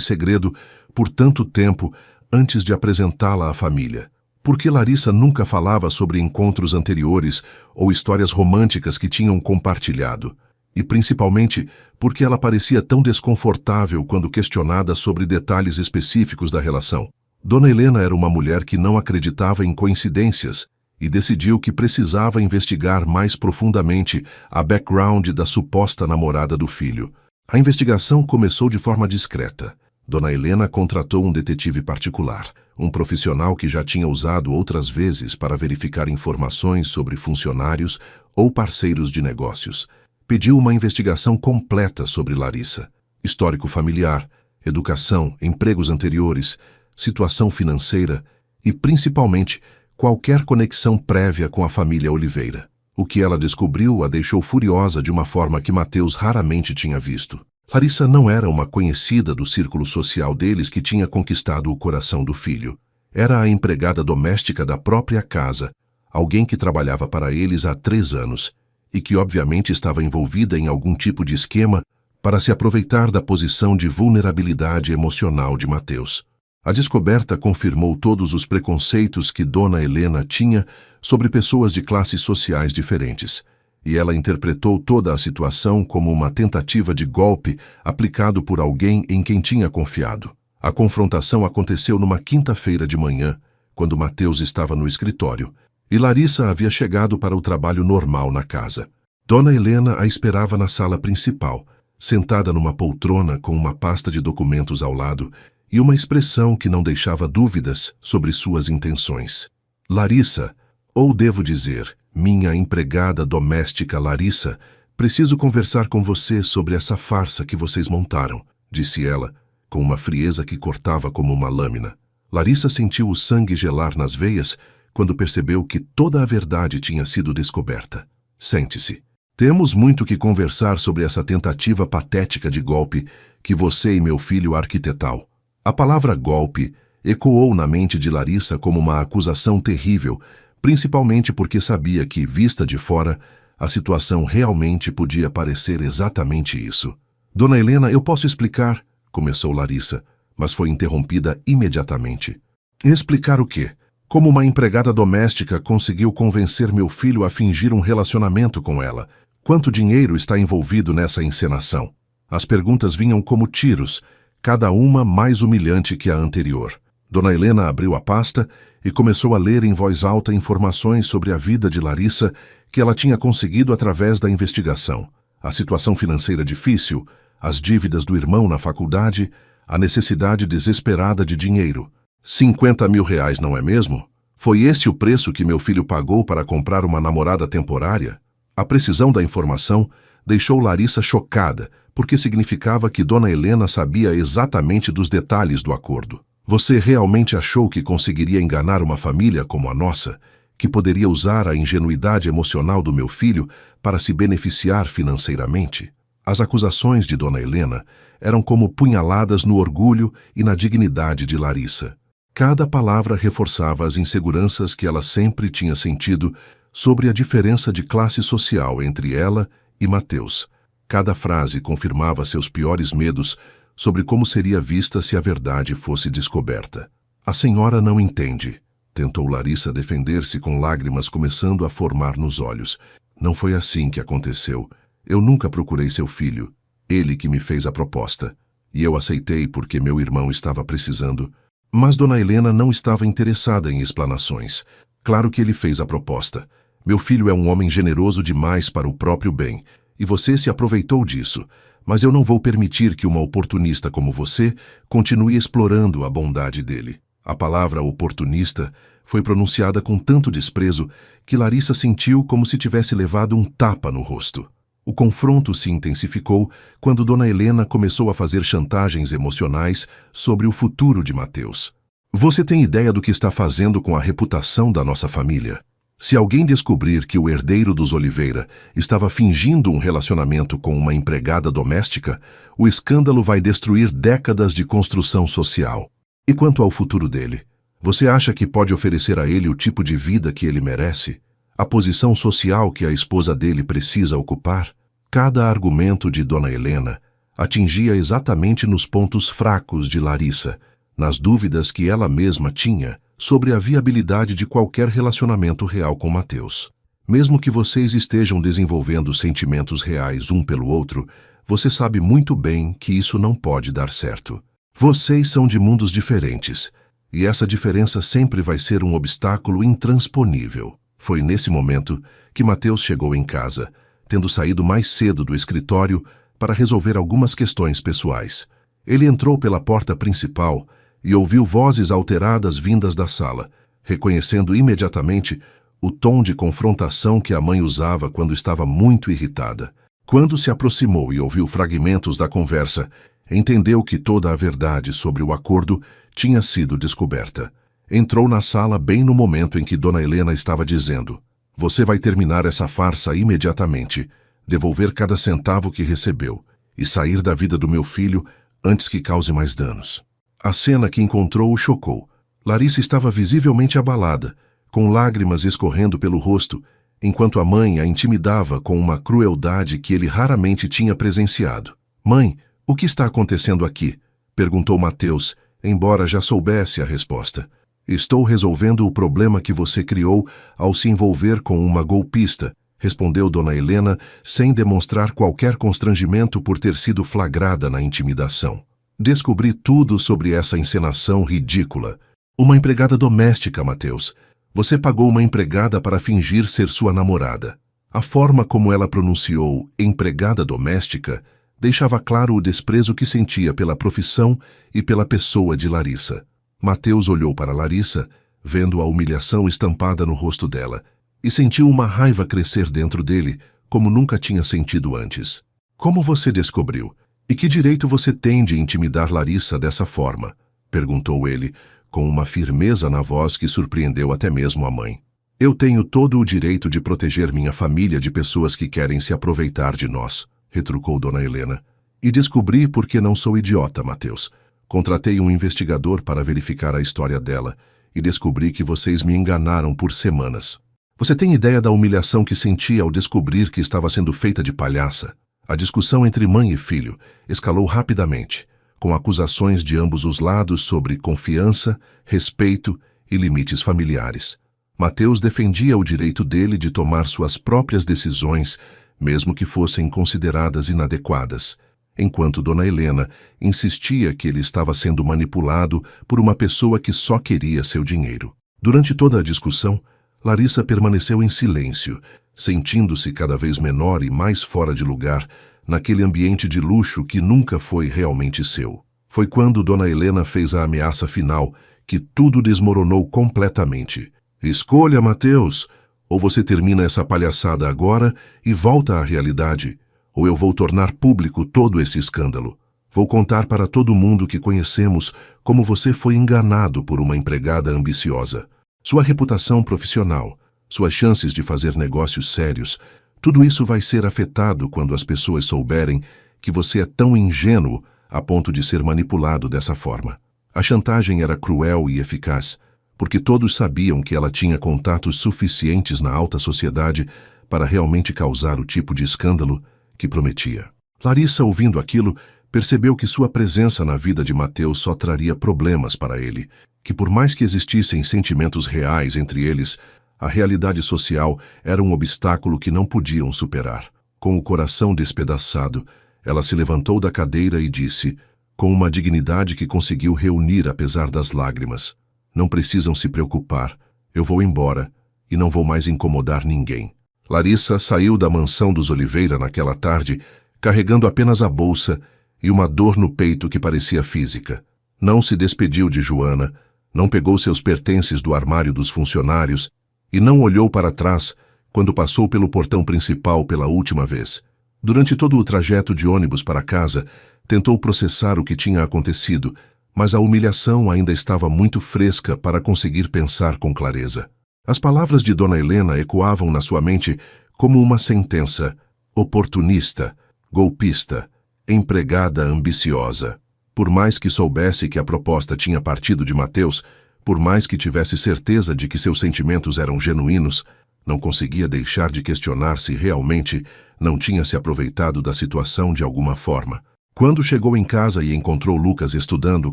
segredo por tanto tempo antes de apresentá-la à família? Por que Larissa nunca falava sobre encontros anteriores ou histórias românticas que tinham compartilhado? E principalmente, porque ela parecia tão desconfortável quando questionada sobre detalhes específicos da relação. Dona Helena era uma mulher que não acreditava em coincidências e decidiu que precisava investigar mais profundamente a background da suposta namorada do filho. A investigação começou de forma discreta. Dona Helena contratou um detetive particular, um profissional que já tinha usado outras vezes para verificar informações sobre funcionários ou parceiros de negócios. Pediu uma investigação completa sobre Larissa: histórico familiar, educação, empregos anteriores, situação financeira e, principalmente, qualquer conexão prévia com a família Oliveira. O que ela descobriu a deixou furiosa de uma forma que Mateus raramente tinha visto. Larissa não era uma conhecida do círculo social deles que tinha conquistado o coração do filho. Era a empregada doméstica da própria casa, alguém que trabalhava para eles há 3 anos e que obviamente estava envolvida em algum tipo de esquema para se aproveitar da posição de vulnerabilidade emocional de Mateus. A descoberta confirmou todos os preconceitos que Dona Helena tinha sobre pessoas de classes sociais diferentes, e ela interpretou toda a situação como uma tentativa de golpe aplicado por alguém em quem tinha confiado. A confrontação aconteceu numa quinta-feira de manhã, quando Mateus estava no escritório, e Larissa havia chegado para o trabalho normal na casa. Dona Helena a esperava na sala principal, sentada numa poltrona com uma pasta de documentos ao lado e uma expressão que não deixava dúvidas sobre suas intenções. Larissa, ou devo dizer, minha empregada doméstica Larissa, preciso conversar com você sobre essa farsa que vocês montaram, disse ela, com uma frieza que cortava como uma lâmina. Larissa sentiu o sangue gelar nas veias quando percebeu que toda a verdade tinha sido descoberta. Sente-se. Temos muito que conversar sobre essa tentativa patética de golpe que você e meu filho arquitetaram. A palavra golpe ecoou na mente de Larissa como uma acusação terrível, principalmente porque sabia que, vista de fora, a situação realmente podia parecer exatamente isso. Dona Helena, eu posso explicar, começou Larissa, mas foi interrompida imediatamente. Explicar o quê? Como uma empregada doméstica conseguiu convencer meu filho a fingir um relacionamento com ela? Quanto dinheiro está envolvido nessa encenação? As perguntas vinham como tiros, cada uma mais humilhante que a anterior. Dona Helena abriu a pasta e começou a ler em voz alta informações sobre a vida de Larissa que ela tinha conseguido através da investigação. A situação financeira difícil, as dívidas do irmão na faculdade, a necessidade desesperada de dinheiro. 50 mil reais, não é mesmo? Foi esse o preço que meu filho pagou para comprar uma namorada temporária? A precisão da informação deixou Larissa chocada, porque significava que Dona Helena sabia exatamente dos detalhes do acordo. Você realmente achou que conseguiria enganar uma família como a nossa, que poderia usar a ingenuidade emocional do meu filho para se beneficiar financeiramente? As acusações de Dona Helena eram como punhaladas no orgulho e na dignidade de Larissa. Cada palavra reforçava as inseguranças que ela sempre tinha sentido sobre a diferença de classe social entre ela e Mateus. Cada frase confirmava seus piores medos sobre como seria vista se a verdade fosse descoberta. A senhora não entende, tentou Larissa defender-se com lágrimas começando a formar nos olhos. Não foi assim que aconteceu. Eu nunca procurei seu filho. Ele que me fez a proposta. E eu aceitei porque meu irmão estava precisando. Mas Dona Helena não estava interessada em explanações. Claro que ele fez a proposta. Meu filho é um homem generoso demais para o próprio bem, e você se aproveitou disso, mas eu não vou permitir que uma oportunista como você continue explorando a bondade dele. A palavra oportunista foi pronunciada com tanto desprezo que Larissa sentiu como se tivesse levado um tapa no rosto. O confronto se intensificou quando Dona Helena começou a fazer chantagens emocionais sobre o futuro de Mateus. Você tem ideia do que está fazendo com a reputação da nossa família? Se alguém descobrir que o herdeiro dos Oliveira estava fingindo um relacionamento com uma empregada doméstica, o escândalo vai destruir décadas de construção social. E quanto ao futuro dele? Você acha que pode oferecer a ele o tipo de vida que ele merece? A posição social que a esposa dele precisa ocupar? Cada argumento de Dona Helena atingia exatamente nos pontos fracos de Larissa, nas dúvidas que ela mesma tinha sobre a viabilidade de qualquer relacionamento real com Mateus. Mesmo que vocês estejam desenvolvendo sentimentos reais um pelo outro, você sabe muito bem que isso não pode dar certo. Vocês são de mundos diferentes, e essa diferença sempre vai ser um obstáculo intransponível. Foi nesse momento que Mateus chegou em casa, tendo saído mais cedo do escritório para resolver algumas questões pessoais. Ele entrou pela porta principal e ouviu vozes alteradas vindas da sala, reconhecendo imediatamente o tom de confrontação que a mãe usava quando estava muito irritada. Quando se aproximou e ouviu fragmentos da conversa, entendeu que toda a verdade sobre o acordo tinha sido descoberta. Entrou na sala bem no momento em que Dona Helena estava dizendo: "Você vai terminar essa farsa imediatamente, devolver cada centavo que recebeu e sair da vida do meu filho antes que cause mais danos." A cena que encontrou o chocou. Larissa estava visivelmente abalada, com lágrimas escorrendo pelo rosto, enquanto a mãe a intimidava com uma crueldade que ele raramente tinha presenciado. "Mãe, o que está acontecendo aqui?" perguntou Mateus, embora já soubesse a resposta. Estou resolvendo o problema que você criou ao se envolver com uma golpista, respondeu Dona Helena, sem demonstrar qualquer constrangimento por ter sido flagrada na intimidação. Descobri tudo sobre essa encenação ridícula. Uma empregada doméstica, Mateus. Você pagou uma empregada para fingir ser sua namorada. A forma como ela pronunciou empregada doméstica deixava claro o desprezo que sentia pela profissão e pela pessoa de Larissa. Mateus olhou para Larissa, vendo a humilhação estampada no rosto dela, e sentiu uma raiva crescer dentro dele, como nunca tinha sentido antes. Como você descobriu? E que direito você tem de intimidar Larissa dessa forma? Perguntou ele, com uma firmeza na voz que surpreendeu até mesmo a mãe. Eu tenho todo o direito de proteger minha família de pessoas que querem se aproveitar de nós, retrucou Dona Helena. E descobri porque não sou idiota, Mateus. Contratei um investigador para verificar a história dela e descobri que vocês me enganaram por semanas. Você tem ideia da humilhação que senti ao descobrir que estava sendo feita de palhaça? A discussão entre mãe e filho escalou rapidamente, com acusações de ambos os lados sobre confiança, respeito e limites familiares. Mateus defendia o direito dele de tomar suas próprias decisões, mesmo que fossem consideradas inadequadas, enquanto Dona Helena insistia que ele estava sendo manipulado por uma pessoa que só queria seu dinheiro. Durante toda a discussão, Larissa permaneceu em silêncio, sentindo-se cada vez menor e mais fora de lugar naquele ambiente de luxo que nunca foi realmente seu. Foi quando Dona Helena fez a ameaça final que tudo desmoronou completamente. Escolha, Mateus, ou você termina essa palhaçada agora e volta à realidade, ou eu vou tornar público todo esse escândalo. Vou contar para todo mundo que conhecemos como você foi enganado por uma empregada ambiciosa. Sua reputação profissional, suas chances de fazer negócios sérios, tudo isso vai ser afetado quando as pessoas souberem que você é tão ingênuo a ponto de ser manipulado dessa forma. A chantagem era cruel e eficaz, porque todos sabiam que ela tinha contatos suficientes na alta sociedade para realmente causar o tipo de escândalo que prometia. Larissa, ouvindo aquilo, percebeu que sua presença na vida de Mateus só traria problemas para ele, que por mais que existissem sentimentos reais entre eles, a realidade social era um obstáculo que não podiam superar. Com o coração despedaçado, ela se levantou da cadeira e disse, com uma dignidade que conseguiu reunir apesar das lágrimas: não precisam se preocupar, eu vou embora e não vou mais incomodar ninguém. Larissa saiu da mansão dos Oliveira naquela tarde, carregando apenas a bolsa e uma dor no peito que parecia física. Não se despediu de Joana, não pegou seus pertences do armário dos funcionários e não olhou para trás quando passou pelo portão principal pela última vez. Durante todo o trajeto de ônibus para casa, tentou processar o que tinha acontecido, mas a humilhação ainda estava muito fresca para conseguir pensar com clareza. As palavras de Dona Helena ecoavam na sua mente como uma sentença: oportunista, golpista, empregada ambiciosa. Por mais que soubesse que a proposta tinha partido de Mateus, por mais que tivesse certeza de que seus sentimentos eram genuínos, não conseguia deixar de questionar se realmente não tinha se aproveitado da situação de alguma forma. Quando chegou em casa e encontrou Lucas estudando,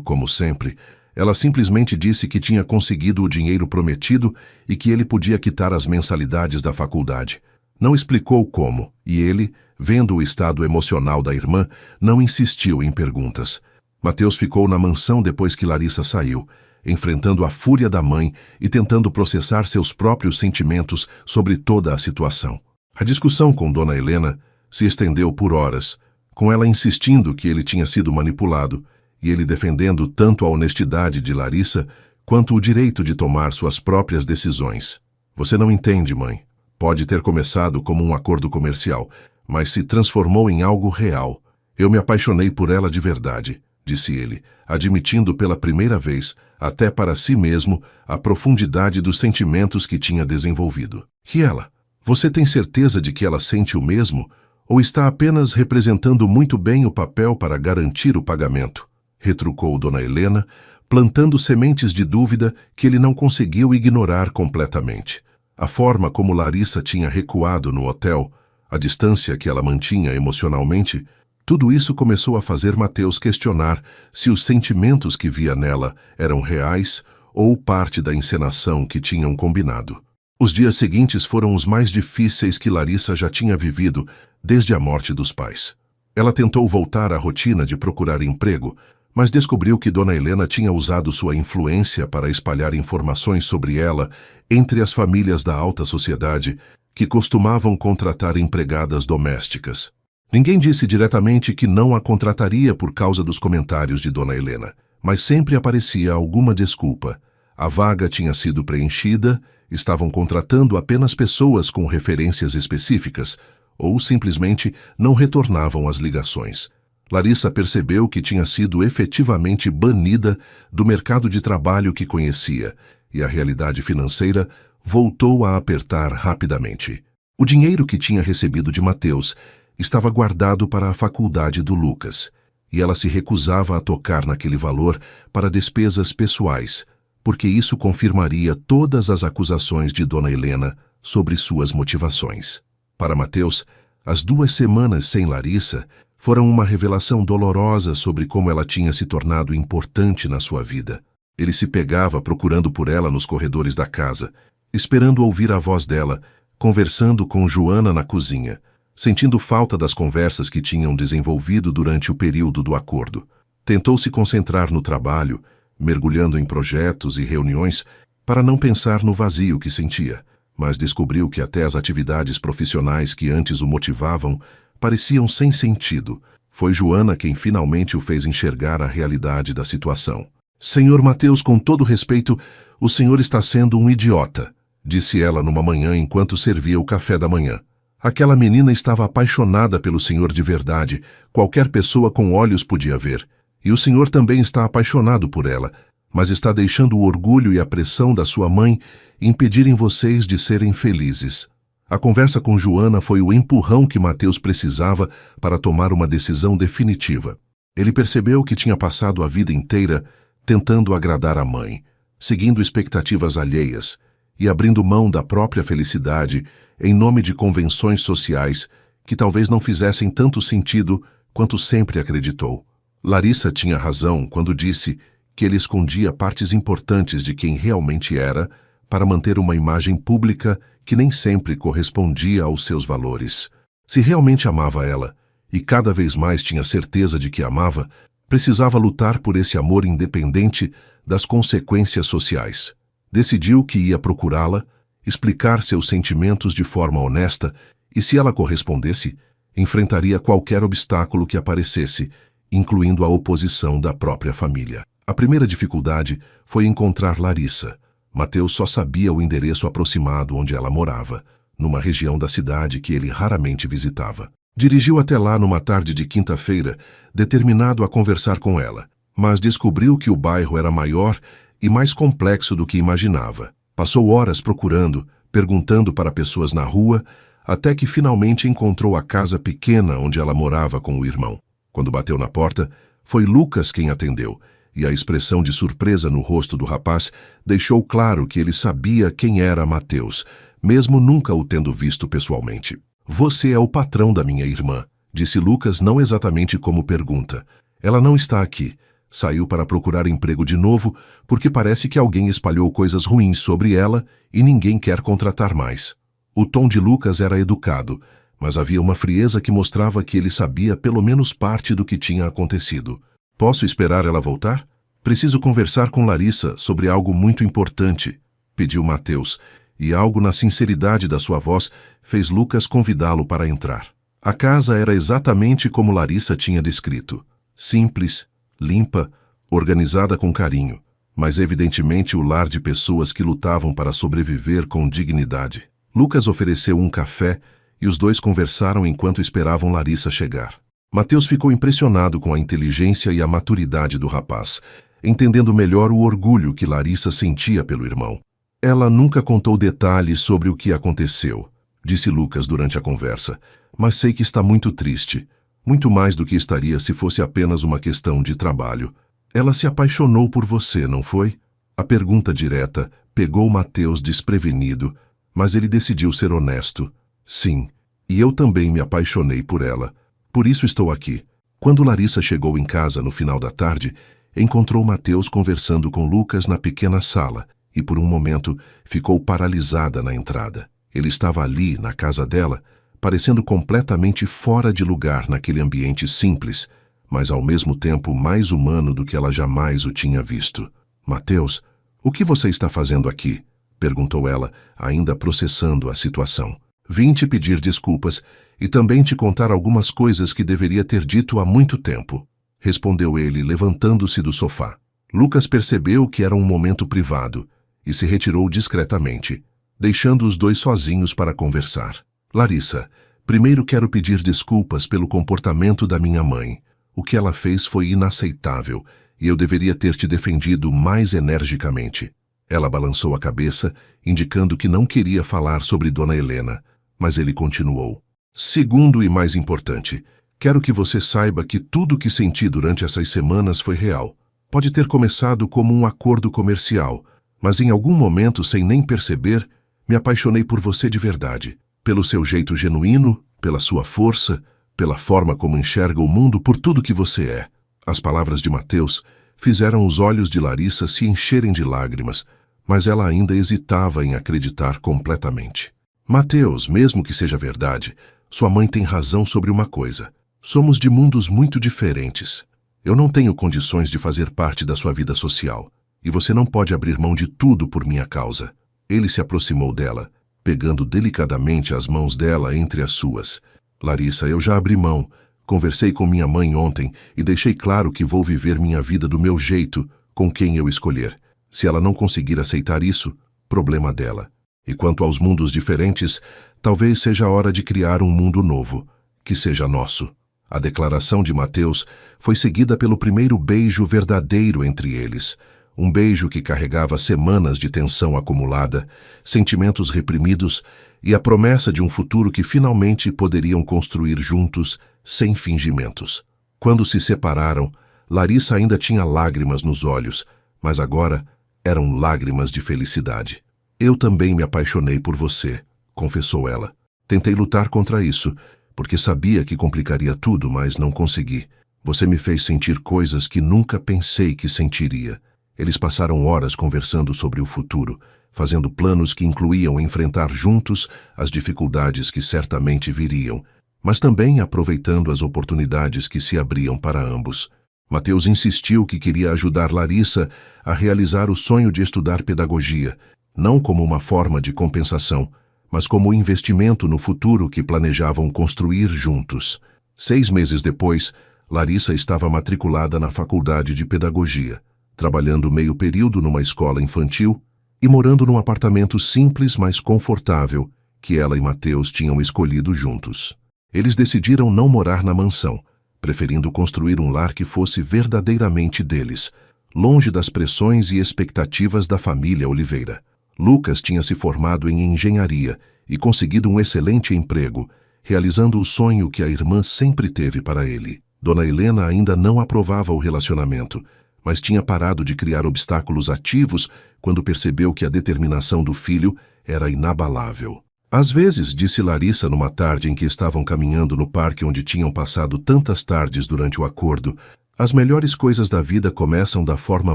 como sempre, ela simplesmente disse que tinha conseguido o dinheiro prometido e que ele podia quitar as mensalidades da faculdade. Não explicou como, e ele, vendo o estado emocional da irmã, não insistiu em perguntas. Mateus ficou na mansão depois que Larissa saiu, enfrentando a fúria da mãe e tentando processar seus próprios sentimentos sobre toda a situação. A discussão com Dona Helena se estendeu por horas, com ela insistindo que ele tinha sido manipulado e ele defendendo tanto a honestidade de Larissa quanto o direito de tomar suas próprias decisões. Você não entende, mãe. Pode ter começado como um acordo comercial, mas se transformou em algo real. Eu me apaixonei por ela de verdade, disse ele, admitindo pela primeira vez, até para si mesmo, a profundidade dos sentimentos que tinha desenvolvido. E ela? Você tem certeza de que ela sente o mesmo? Ou está apenas representando muito bem o papel para garantir o pagamento? Retrucou Dona Helena, plantando sementes de dúvida que ele não conseguiu ignorar completamente. A forma como Larissa tinha recuado no hotel, a distância que ela mantinha emocionalmente, Tudo isso começou a fazer Mateus questionar se os sentimentos que via nela eram reais ou parte da encenação que tinham combinado. Os dias seguintes foram os mais difíceis que Larissa já tinha vivido desde a morte dos pais. Ela tentou voltar à rotina de procurar emprego, mas descobriu que Dona Helena tinha usado sua influência para espalhar informações sobre ela entre as famílias da alta sociedade que costumavam contratar empregadas domésticas. Ninguém disse diretamente que não a contrataria por causa dos comentários de Dona Helena, mas sempre aparecia alguma desculpa. A vaga tinha sido preenchida, estavam contratando apenas pessoas com referências específicas, ou simplesmente não retornavam às ligações. Larissa percebeu que tinha sido efetivamente banida do mercado de trabalho que conhecia, e a realidade financeira voltou a apertar rapidamente. O dinheiro que tinha recebido de Mateus estava guardado para a faculdade do Lucas, e ela se recusava a tocar naquele valor para despesas pessoais, porque isso confirmaria todas as acusações de Dona Helena sobre suas motivações. Para Mateus, as 2 semanas sem Larissa foram uma revelação dolorosa sobre como ela tinha se tornado importante na sua vida. Ele se pegava procurando por ela nos corredores da casa, esperando ouvir a voz dela, conversando com Joana na cozinha, sentindo falta das conversas que tinham desenvolvido durante o período do acordo. Tentou se concentrar no trabalho, mergulhando em projetos e reuniões para não pensar no vazio que sentia, mas descobriu que até as atividades profissionais que antes o motivavam pareciam sem sentido. Foi Joana quem finalmente o fez enxergar a realidade da situação. "Senhor Mateus, com todo respeito, o senhor está sendo um idiota", disse ela numa manhã enquanto servia o café da manhã. Aquela menina estava apaixonada pelo senhor de verdade, qualquer pessoa com olhos podia ver. E o senhor também está apaixonado por ela, mas está deixando o orgulho e a pressão da sua mãe impedirem vocês de serem felizes. A conversa com Joana foi o empurrão que Mateus precisava para tomar uma decisão definitiva. Ele percebeu que tinha passado a vida inteira tentando agradar a mãe, seguindo expectativas alheias e abrindo mão da própria felicidade em nome de convenções sociais que talvez não fizessem tanto sentido quanto sempre acreditou. Larissa tinha razão quando disse que ele escondia partes importantes de quem realmente era para manter uma imagem pública que nem sempre correspondia aos seus valores. Se realmente amava ela, e cada vez mais tinha certeza de que amava, precisava lutar por esse amor independente das consequências sociais. Decidiu que ia procurá-la, explicar seus sentimentos de forma honesta e, se ela correspondesse, enfrentaria qualquer obstáculo que aparecesse, incluindo a oposição da própria família. A primeira dificuldade foi encontrar Larissa. Mateus só sabia o endereço aproximado onde ela morava, numa região da cidade que ele raramente visitava. Dirigiu até lá numa tarde de quinta-feira, determinado a conversar com ela, mas descobriu que o bairro era maior e mais complexo do que imaginava. Passou horas procurando, perguntando para pessoas na rua, até que finalmente encontrou a casa pequena onde ela morava com o irmão. Quando bateu na porta, foi Lucas quem atendeu, e a expressão de surpresa no rosto do rapaz deixou claro que ele sabia quem era Mateus, mesmo nunca o tendo visto pessoalmente. "Você é o patrão da minha irmã", disse Lucas não exatamente como pergunta. "Ela não está aqui. Saiu para procurar emprego de novo porque parece que alguém espalhou coisas ruins sobre ela e ninguém quer contratar mais." O tom de Lucas era educado, mas havia uma frieza que mostrava que ele sabia pelo menos parte do que tinha acontecido. "Posso esperar ela voltar? Preciso conversar com Larissa sobre algo muito importante", pediu Mateus, e algo na sinceridade da sua voz fez Lucas convidá-lo para entrar. A casa era exatamente como Larissa tinha descrito. Simples, limpa, organizada com carinho, mas evidentemente o lar de pessoas que lutavam para sobreviver com dignidade. Lucas ofereceu um café e os dois conversaram enquanto esperavam Larissa chegar. Mateus ficou impressionado com a inteligência e a maturidade do rapaz, entendendo melhor o orgulho que Larissa sentia pelo irmão. "Ela nunca contou detalhes sobre o que aconteceu", disse Lucas durante a conversa, "mas sei que está muito triste. Muito mais do que estaria se fosse apenas uma questão de trabalho. Ela se apaixonou por você, não foi?" A pergunta direta pegou Mateus desprevenido, mas ele decidiu ser honesto. "Sim, e eu também me apaixonei por ela. Por isso estou aqui. Quando Larissa chegou em casa no final da tarde, encontrou Mateus conversando com Lucas na pequena sala e, por um momento, ficou paralisada na entrada. Ele estava ali, na casa dela, parecendo completamente fora de lugar naquele ambiente simples, mas ao mesmo tempo mais humano do que ela jamais o tinha visto. Mateus, o que você está fazendo aqui? Perguntou ela, ainda processando a situação. Vim te pedir desculpas e também te contar algumas coisas que deveria ter dito há muito tempo, respondeu ele, levantando-se do sofá. Lucas percebeu que era um momento privado e se retirou discretamente, deixando os dois sozinhos para conversar. Larissa, primeiro quero pedir desculpas pelo comportamento da minha mãe. O que ela fez foi inaceitável e eu deveria ter te defendido mais energicamente. Ela balançou a cabeça, indicando que não queria falar sobre Dona Helena, mas ele continuou. Segundo e mais importante, quero que você saiba que tudo o que senti durante essas semanas foi real. Pode ter começado como um acordo comercial, mas em algum momento, sem nem perceber, me apaixonei por você de verdade. Pelo seu jeito genuíno, pela sua força, pela forma como enxerga o mundo, por tudo que você é. As palavras de Mateus fizeram os olhos de Larissa se encherem de lágrimas, mas ela ainda hesitava em acreditar completamente. Mateus, mesmo que seja verdade, sua mãe tem razão sobre uma coisa. Somos de mundos muito diferentes. Eu não tenho condições de fazer parte da sua vida social, e você não pode abrir mão de tudo por minha causa. Ele se aproximou dela, pegando delicadamente as mãos dela entre as suas. Larissa, eu já abri mão. Conversei com minha mãe ontem e deixei claro que vou viver minha vida do meu jeito, com quem eu escolher. Se ela não conseguir aceitar isso, problema dela. E quanto aos mundos diferentes, talvez seja a hora de criar um mundo novo, que seja nosso. A declaração de Mateus foi seguida pelo primeiro beijo verdadeiro entre eles. Um beijo que carregava semanas de tensão acumulada, sentimentos reprimidos e a promessa de um futuro que finalmente poderiam construir juntos, sem fingimentos. Quando se separaram, Larissa ainda tinha lágrimas nos olhos, mas agora eram lágrimas de felicidade. Eu também me apaixonei por você, confessou ela. Tentei lutar contra isso, porque sabia que complicaria tudo, mas não consegui. Você me fez sentir coisas que nunca pensei que sentiria. Eles passaram horas conversando sobre o futuro, fazendo planos que incluíam enfrentar juntos as dificuldades que certamente viriam, mas também aproveitando as oportunidades que se abriam para ambos. Mateus insistiu que queria ajudar Larissa a realizar o sonho de estudar pedagogia, não como uma forma de compensação, mas como investimento no futuro que planejavam construir juntos. 6 meses depois, Larissa estava matriculada na faculdade de pedagogia, trabalhando meio período numa escola infantil e morando num apartamento simples, mas confortável, que ela e Mateus tinham escolhido juntos. Eles decidiram não morar na mansão, preferindo construir um lar que fosse verdadeiramente deles, longe das pressões e expectativas da família Oliveira. Lucas tinha se formado em engenharia e conseguido um excelente emprego, realizando o sonho que a irmã sempre teve para ele. Dona Helena ainda não aprovava o relacionamento, mas tinha parado de criar obstáculos ativos quando percebeu que a determinação do filho era inabalável. Às vezes, disse Larissa numa tarde em que estavam caminhando no parque onde tinham passado tantas tardes durante o acordo, as melhores coisas da vida começam da forma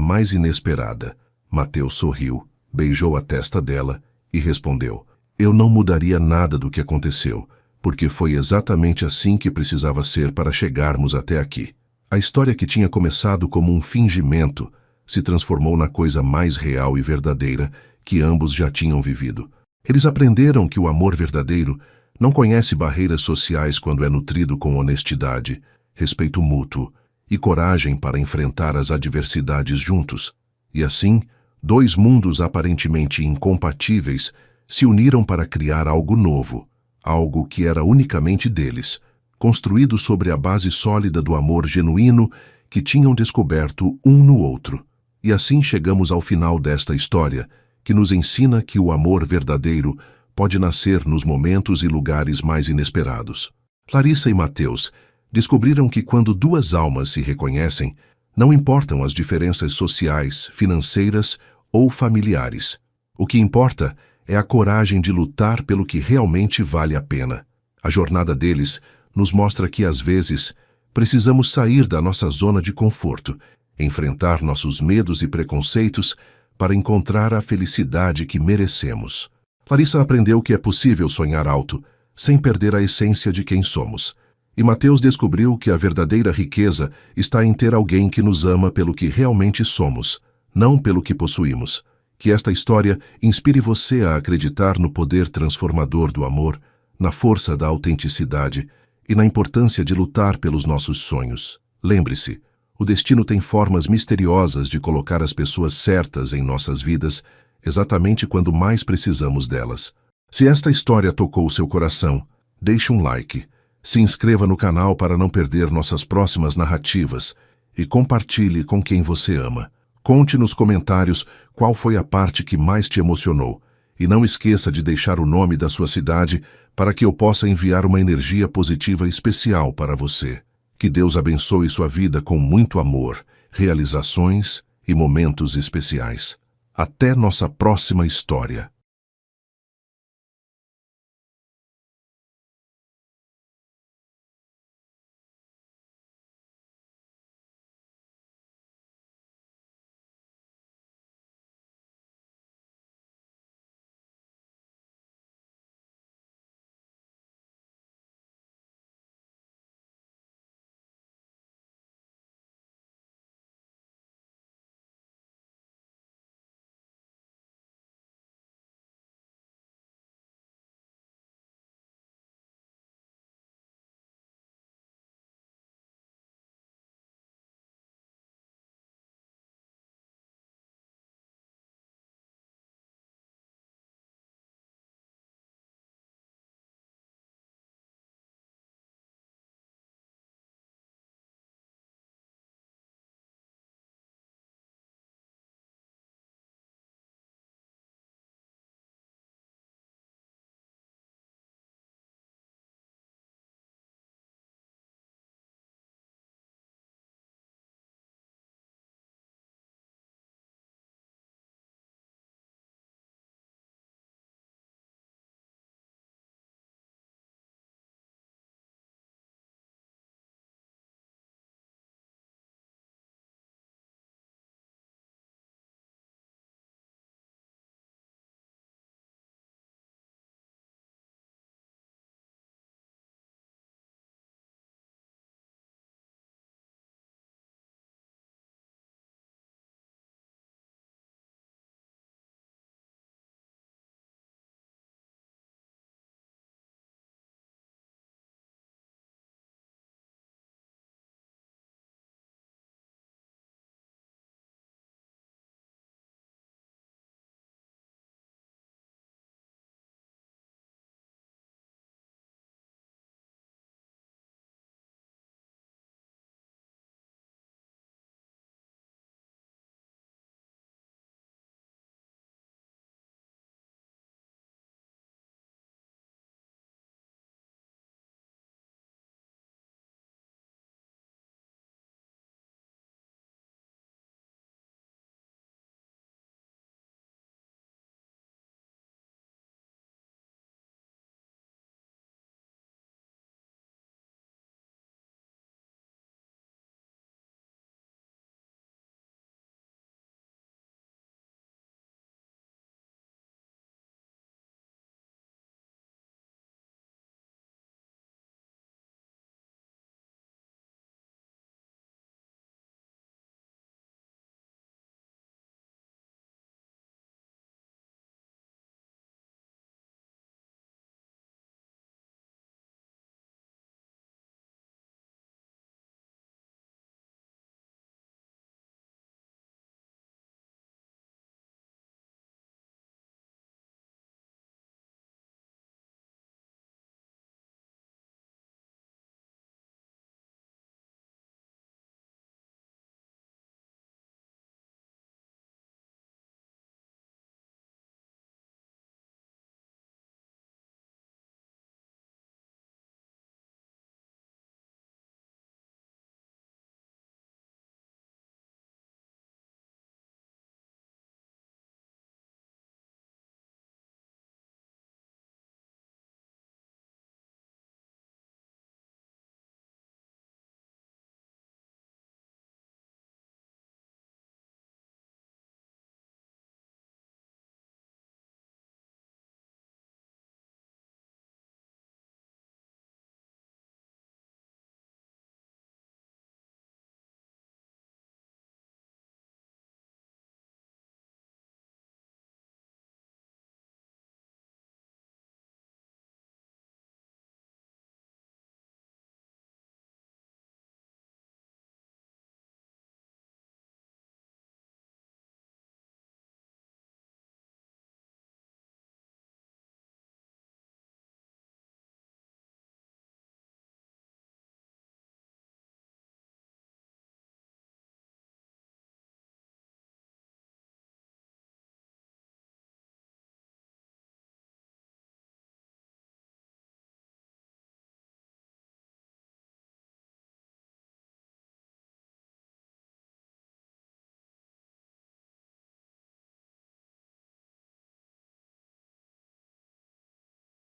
mais inesperada. Mateus sorriu, beijou a testa dela e respondeu: eu não mudaria nada do que aconteceu, porque foi exatamente assim que precisava ser para chegarmos até aqui. A história que tinha começado como um fingimento se transformou na coisa mais real e verdadeira que ambos já tinham vivido. Eles aprenderam que o amor verdadeiro não conhece barreiras sociais quando é nutrido com honestidade, respeito mútuo e coragem para enfrentar as adversidades juntos. E assim, 2 mundos aparentemente incompatíveis se uniram para criar algo novo, algo que era unicamente deles, construído sobre a base sólida do amor genuíno que tinham descoberto um no outro. E assim chegamos ao final desta história, que nos ensina que o amor verdadeiro pode nascer nos momentos e lugares mais inesperados. Larissa e Mateus descobriram que quando 2 almas se reconhecem, não importam as diferenças sociais, financeiras ou familiares. O que importa é a coragem de lutar pelo que realmente vale a pena. A jornada deles nos mostra que, às vezes, Precisamos sair da nossa zona de conforto, enfrentar nossos medos e preconceitos para encontrar a felicidade que merecemos. Larissa aprendeu que é possível sonhar alto, sem perder a essência de quem somos. E Mateus descobriu que a verdadeira riqueza está em ter alguém que nos ama pelo que realmente somos, não pelo que possuímos. Que esta história inspire você a acreditar no poder transformador do amor, na força da autenticidade e na importância de lutar pelos nossos sonhos. Lembre-se, o destino tem formas misteriosas de colocar as pessoas certas em nossas vidas, exatamente quando mais precisamos delas. Se esta história tocou seu coração, deixe um like, se inscreva no canal para não perder nossas próximas narrativas e compartilhe com quem você ama. Conte nos comentários qual foi a parte que mais te emocionou e não esqueça de deixar o nome da sua cidade para que eu possa enviar uma energia positiva especial para você. Que Deus abençoe sua vida com muito amor, realizações e momentos especiais. Até nossa próxima história.